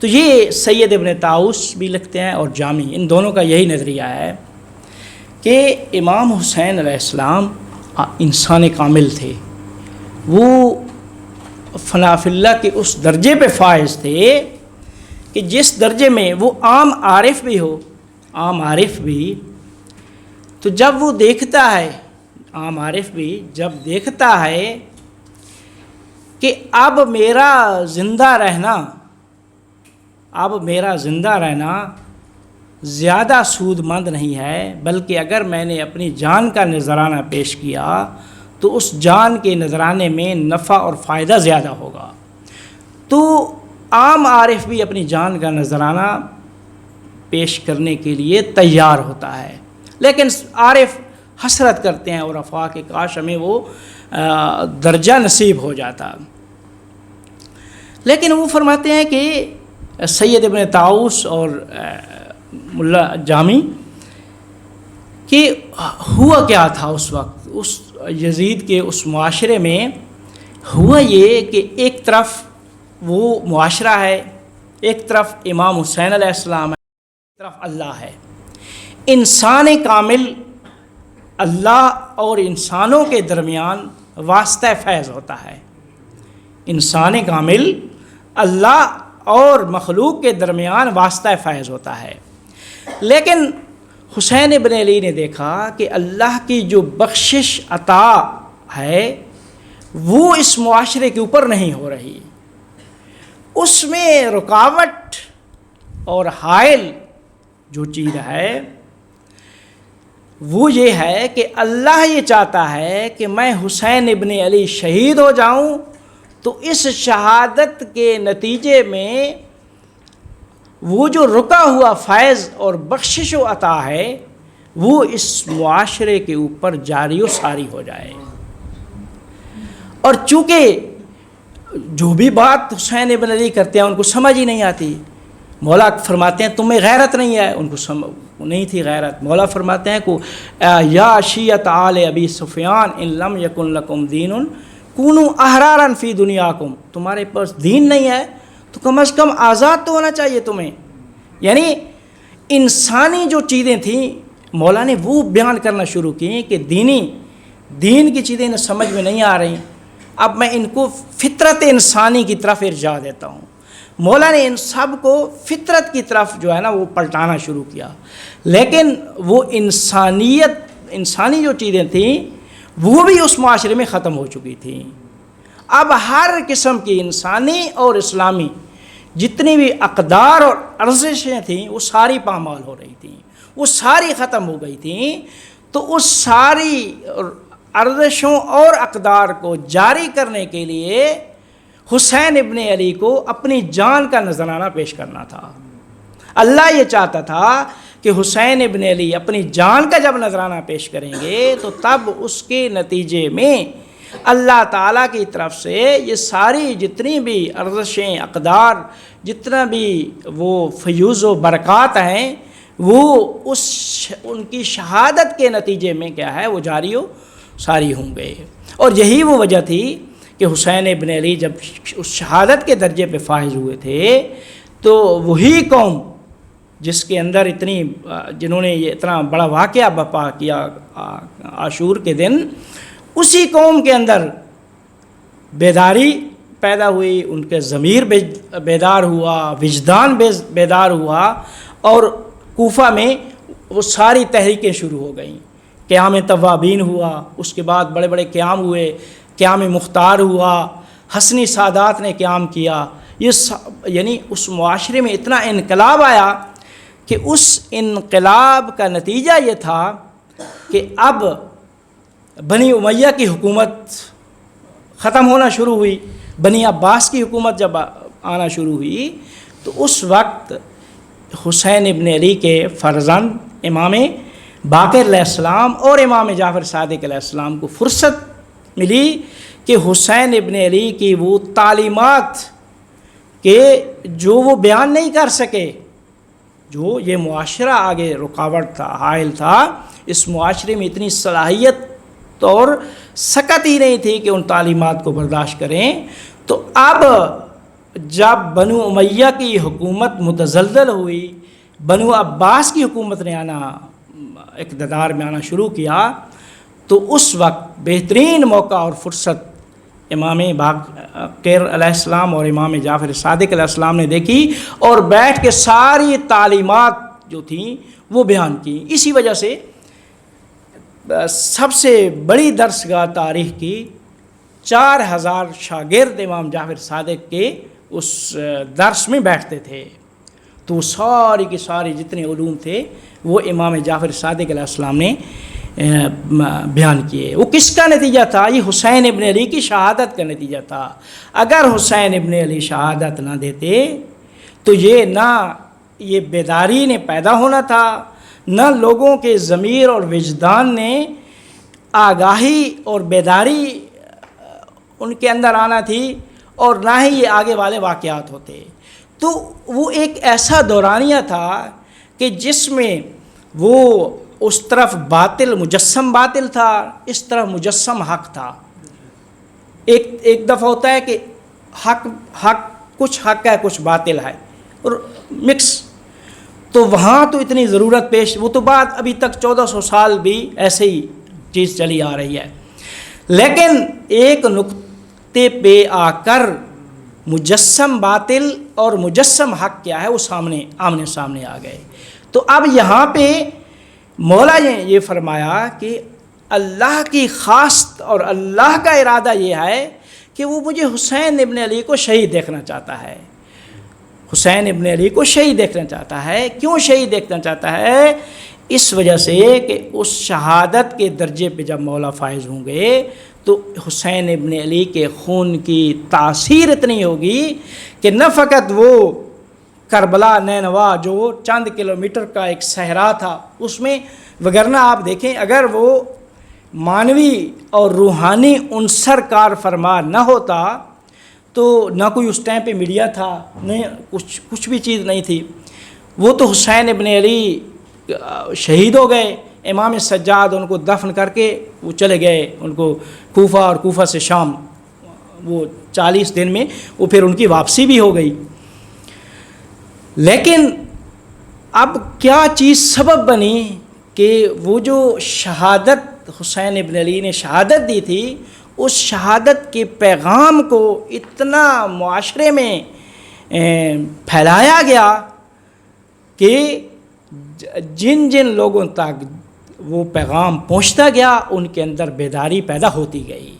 تو یہ سید ابن طاؤس بھی لکھتے ہیں اور جامی, ان دونوں کا یہی نظریہ ہے کہ امام حسین علیہ السلام انسان کامل تھے, وہ فنا فی اللہ کے اس درجے پہ فائز تھے کہ جس درجے میں وہ عام عارف بھی ہو, عام عارف بھی, تو جب وہ دیکھتا ہے, عام عارف بھی جب دیکھتا ہے کہ اب میرا زندہ رہنا زیادہ سود مند نہیں ہے, بلکہ اگر میں نے اپنی جان کا نذرانہ پیش کیا تو اس جان کے نذرانے میں نفع اور فائدہ زیادہ ہوگا. تو عام عارف بھی اپنی جان کا نذرانہ پیش کرنے کے لیے تیار ہوتا ہے, لیکن عارف حسرت کرتے ہیں اور افواہ کہ کاش ہمیں وہ درجہ نصیب ہو جاتا. لیکن وہ فرماتے ہیں کہ سید ابن طاؤس اور ملا جامی کہ ہوا کیا تھا اس وقت, اس یزید کے اس معاشرے میں ہوا یہ کہ ایک طرف وہ معاشرہ ہے, ایک طرف امام حسین علیہ السلام ہے, ایک طرف اللہ ہے. انسان کامل اللہ اور انسانوں کے درمیان واسطہ فیض ہوتا ہے. انسان کامل اللہ اور مخلوق کے درمیان واسطہ فیض ہوتا ہے. لیکن حسین ابن علی نے دیکھا کہ اللہ کی جو بخشش عطا ہے وہ اس معاشرے کے اوپر نہیں ہو رہی, اس میں رکاوٹ اور حائل جو چیز ہے وہ یہ ہے کہ اللہ یہ چاہتا ہے کہ میں حسین ابن علی شہید ہو جاؤں، تو اس شہادت کے نتیجے میں وہ جو رکا ہوا فیض اور بخشش و عطا ہے وہ اس معاشرے کے اوپر جاری و ساری ہو جائے۔ اور چونکہ جو بھی بات حسین ابن علی کرتے ہیں ان کو سمجھ ہی نہیں آتی، مولا فرماتے ہیں تمہیں غیرت نہیں ہے، ان کو نہیں تھی غیرت۔ مولا فرماتے ہیں کو یا شیعت آل ابی سفیان ان لم یکن لکم دین کونوا احرارا فی دنیاکم، تمہارے پاس دین نہیں ہے تو کم از کم آزاد تو ہونا چاہیے تمہیں۔ یعنی انسانی جو چیزیں تھیں مولا نے وہ بیان کرنا شروع کی کہ دین کی چیزیں انہیں سمجھ میں نہیں آ رہی، اب میں ان کو فطرت انسانی کی طرف ارجاع دیتا ہوں۔ مولا نے ان سب کو فطرت کی طرف جو ہے نا وہ پلٹانا شروع کیا، لیکن وہ انسانی جو چیزیں تھیں وہ بھی اس معاشرے میں ختم ہو چکی تھیں۔ اب ہر قسم کی انسانی اور اسلامی جتنی بھی اقدار اور ارزشیں تھیں وہ ساری پامال ہو رہی تھیں، وہ ساری ختم ہو گئی تھیں۔ تو اس ساری ارزشوں اور اقدار کو جاری کرنے کے لیے حسین ابن علی کو اپنی جان کا نذرانہ پیش کرنا تھا۔ اللہ یہ چاہتا تھا کہ حسین ابن علی اپنی جان کا جب نذرانہ پیش کریں گے تو تب اس کے نتیجے میں اللہ تعالیٰ کی طرف سے یہ ساری جتنی بھی ارزشیں اقدار جتنا بھی وہ فیوز و برکات ہیں وہ ان کی شہادت کے نتیجے میں کیا ہے وہ جاری و ساری ہوں گے۔ اور یہی وہ وجہ تھی کہ حسین ابن علی جب اس شہادت کے درجے پہ فائز ہوئے تھے تو وہی قوم جس کے اندر جنہوں نے یہ اتنا بڑا واقعہ برپا کیا عاشور کے دن، اسی قوم کے اندر بیداری پیدا ہوئی، ان کے ضمیر بیدار ہوا، وجدان بیدار ہوا، اور کوفہ میں وہ ساری تحریکیں شروع ہو گئیں۔ قیام توابین ہوا، اس کے بعد بڑے بڑے قیام ہوئے، قیام مختار ہوا، حسنی سادات نے قیام کیا۔ یعنی اس معاشرے میں اتنا انقلاب آیا کہ اس انقلاب کا نتیجہ یہ تھا کہ اب بنی امیہ کی حکومت ختم ہونا شروع ہوئی، بنی عباس کی حکومت جب آنا شروع ہوئی تو اس وقت حسین ابن علی کے فرزند امام باقر علیہ السلام اور امام جعفر صادق علیہ السلام کو فرصت ملی کہ حسین ابن علی کی وہ تعلیمات کہ جو وہ بیان نہیں کر سکے، جو یہ معاشرہ آگے رکاوٹ تھا، حائل تھا، اس معاشرے میں اتنی صلاحیت اور سکت ہی نہیں تھی کہ ان تعلیمات کو برداشت کریں۔ تو اب جب بنو امیہ کی حکومت متزلزل ہوئی، بنو عباس کی حکومت نے اقتدار میں آنا شروع کیا، تو اس وقت بہترین موقع اور فرصت امام باقر علیہ السلام اور امام جعفر صادق علیہ السلام نے دیکھی اور بیٹھ کے ساری تعلیمات جو تھیں وہ بیان کی۔ اسی وجہ سے سب سے بڑی درسگاہ تاریخ کی 4000 شاگرد امام جعفر صادق کے اس درس میں بیٹھتے تھے، تو ساری کی ساری جتنے علوم تھے وہ امام جعفر صادق علیہ السلام نے بیان کیے۔ وہ کس کا نتیجہ تھا؟ یہ حسین ابن علی کی شہادت کا نتیجہ تھا۔ اگر حسین ابن علی شہادت نہ دیتے تو یہ بیداری نے پیدا ہونا تھا، نہ لوگوں کے ضمیر اور وجدان نے آگاہی اور بیداری ان کے اندر آنا تھی، اور نہ ہی یہ آگے والے واقعات ہوتے۔ تو وہ ایک ایسا دورانیہ تھا کہ جس میں وہ اس طرف مجسم باطل تھا، اس طرف مجسم حق تھا۔ ایک دفعہ ہوتا ہے کہ کچھ حق ہے کچھ باطل ہے اور مکس، تو وہاں تو اتنی ضرورت پیش، وہ تو بات ابھی تک 1400 سال بھی ایسے ہی چیز چلی آ رہی ہے، لیکن ایک نقطے پہ آ کر مجسم باطل اور مجسم حق کیا ہے وہ آمنے سامنے آ گئے۔ تو اب یہاں پہ مولا نے یہ فرمایا کہ اللہ کی خواست اور اللہ کا ارادہ یہ ہے کہ وہ مجھے حسین ابن علی کو شہید دیکھنا چاہتا ہے، حسین ابن علی کو شہید دیکھنا چاہتا ہے. کیوں شہید دیکھنا چاہتا ہے؟ اس وجہ سے کہ اس شہادت کے درجے پہ جب مولا فائز ہوں گے تو حسین ابن علی کے خون کی تاثیر اتنی ہوگی کہ نہ فقط وہ کربلا نینوا جو چند کلومیٹر کا ایک صحرا تھا اس میں، وگرنہ آپ دیکھیں اگر وہ مانوی اور روحانی عنصر کار فرما نہ ہوتا تو نہ کوئی اس ٹائم پہ میڈیا تھا، نہ کچھ بھی چیز نہیں تھی. وہ تو حسین ابن علی شہید ہو گئے، امام سجاد ان کو دفن کر کے وہ چلے گئے ان کو کوفہ، اور کوفہ سے شام، وہ 40 دن میں وہ پھر ان کی واپسی بھی ہو گئی. لیکن اب کیا چیز سبب بنی کہ وہ جو شہادت حسین ابن علی نے شہادت دی تھی، اس شہادت کے پیغام کو اتنا معاشرے میں پھیلایا گیا کہ جن جن لوگوں تک وہ پیغام پہنچتا گیا ان کے اندر بیداری پیدا ہوتی گئی،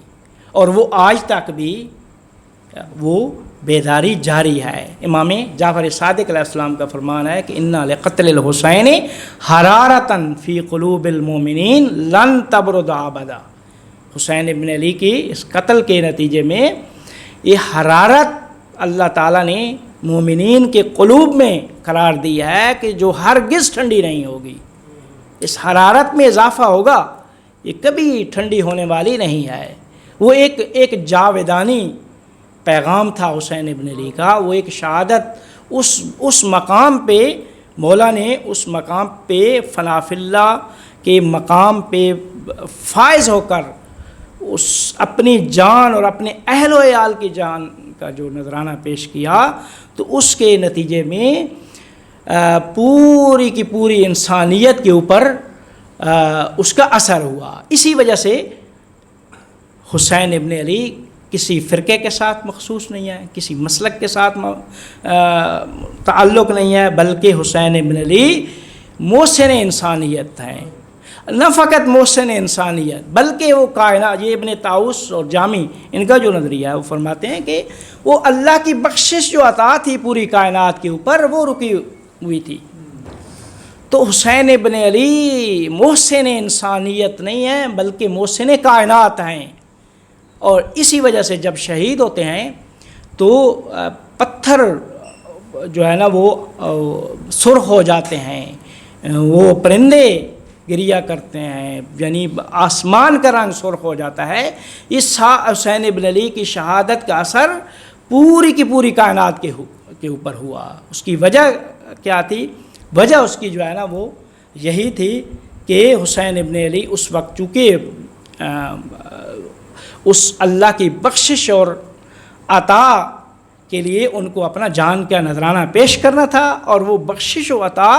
اور وہ آج تک بھی وہ بیداری جاری ہے. امام جعفر صادق علیہ السلام کا فرمان ہے کہ انا لقتل الحسین حرارتاً فی قلوب المومنین لن تبرد ابدا. حسین ابن علی کی اس قتل کے نتیجے میں یہ حرارت اللہ تعالیٰ نے مومنین کے قلوب میں قرار دی ہے کہ جو ہرگز ٹھنڈی نہیں ہوگی. اس حرارت میں اضافہ ہوگا، یہ کبھی ٹھنڈی ہونے والی نہیں ہے. وہ ایک جاودانی پیغام تھا حسین ابن علی کا، وہ ایک شہادت اس مقام پہ مولا نے اس مقام پہ فنا فی اللہ کے مقام پہ فائز ہو کر اس اپنی جان اور اپنے اہل و عیال کی جان کا جو نذرانہ پیش کیا، تو اس کے نتیجے میں پوری کی پوری انسانیت کے اوپر اس کا اثر ہوا. اسی وجہ سے حسین ابن علی کسی فرقے کے ساتھ مخصوص نہیں ہے، کسی مسلک کے ساتھ تعلق نہیں ہے، بلکہ حسین ابن علی محسن انسانیت ہیں. نہ فقط محسن انسانیت بلکہ وہ کائنات، یہ ابن طاؤس اور جامی ان کا جو نظریہ ہے وہ فرماتے ہیں کہ وہ اللہ کی بخشش جو عطا تھی پوری کائنات کے اوپر وہ رکی ہوئی تھی. تو حسین ابن علی محسن انسانیت نہیں ہیں بلکہ محسن کائنات ہیں. اور اسی وجہ سے جب شہید ہوتے ہیں تو پتھر جو ہے نا وہ سرخ ہو جاتے ہیں، وہ پرندے گریا کرتے ہیں، یعنی آسمان کا رنگ سرخ ہو جاتا ہے. اس حسین ابن علی کی شہادت کا اثر پوری کی پوری کائنات کے اوپر ہوا. اس کی وجہ کیا تھی؟ وجہ اس کی جو ہے نا وہ یہی تھی کہ حسین ابن علی اس وقت چونکہ اس اللہ کی بخشش اور عطا کے لیے ان کو اپنا جان کا نذرانہ پیش کرنا تھا، اور وہ بخشش و عطا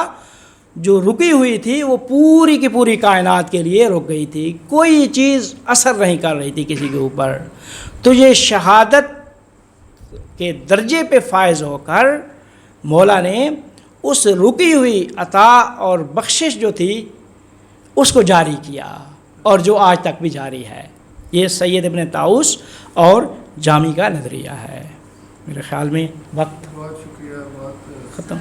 جو رکی ہوئی تھی وہ پوری کی پوری کائنات کے لیے رک گئی تھی، کوئی چیز اثر نہیں کر رہی تھی کسی کے اوپر. تو یہ شہادت کے درجے پہ فائز ہو کر مولا نے اس رکی ہوئی عطا اور بخشش جو تھی اس کو جاری کیا، اور جو آج تک بھی جاری ہے. یہ سید ابن طاؤس اور جامی کا نظریہ ہے. میرے خیال میں وقت بہت شکریہ، بہت ختم.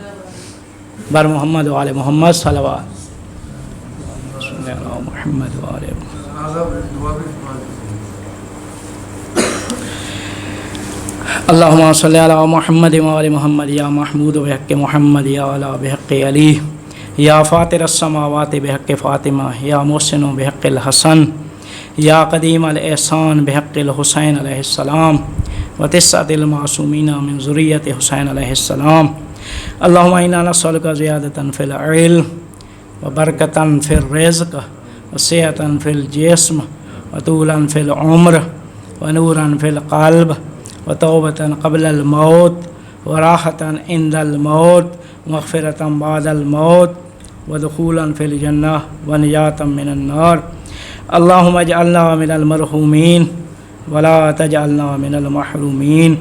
بر محمد و آل محمد صلوات محمد و آل اللہم صلی علی محمد و آل محمد یا محمود بحق محمد یا علی بحق علی یا فاطر السماوات بحق فاطمہ یا محسن بحق الحسن یا قدیم الاحسان بحق الحسین علیہ السلام و تسعۃ المعصومین من ذریۃ حسین علیہ السلام. اللہم انا نسألک زیادۃ فی العلم و برکۃ فی الرزق و صحۃ فی الجسم و طولا فی العمر و نورا فی القلب و توبۃ قبل الموت و راحۃ عند الموت مغفرۃ بعد الموت و دخولا فی الجنہ و نجاۃ من النار. اللہم اجعلنا من المرحومین ولا تجعلنا من المحرومین.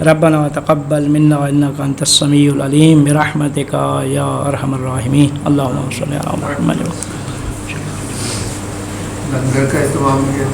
ربنا تقبل منا انك انت السميع العليم برحمتك يا ارحم الراحمين. اللهم صل على محمد. لنگر کا اہتمام کیا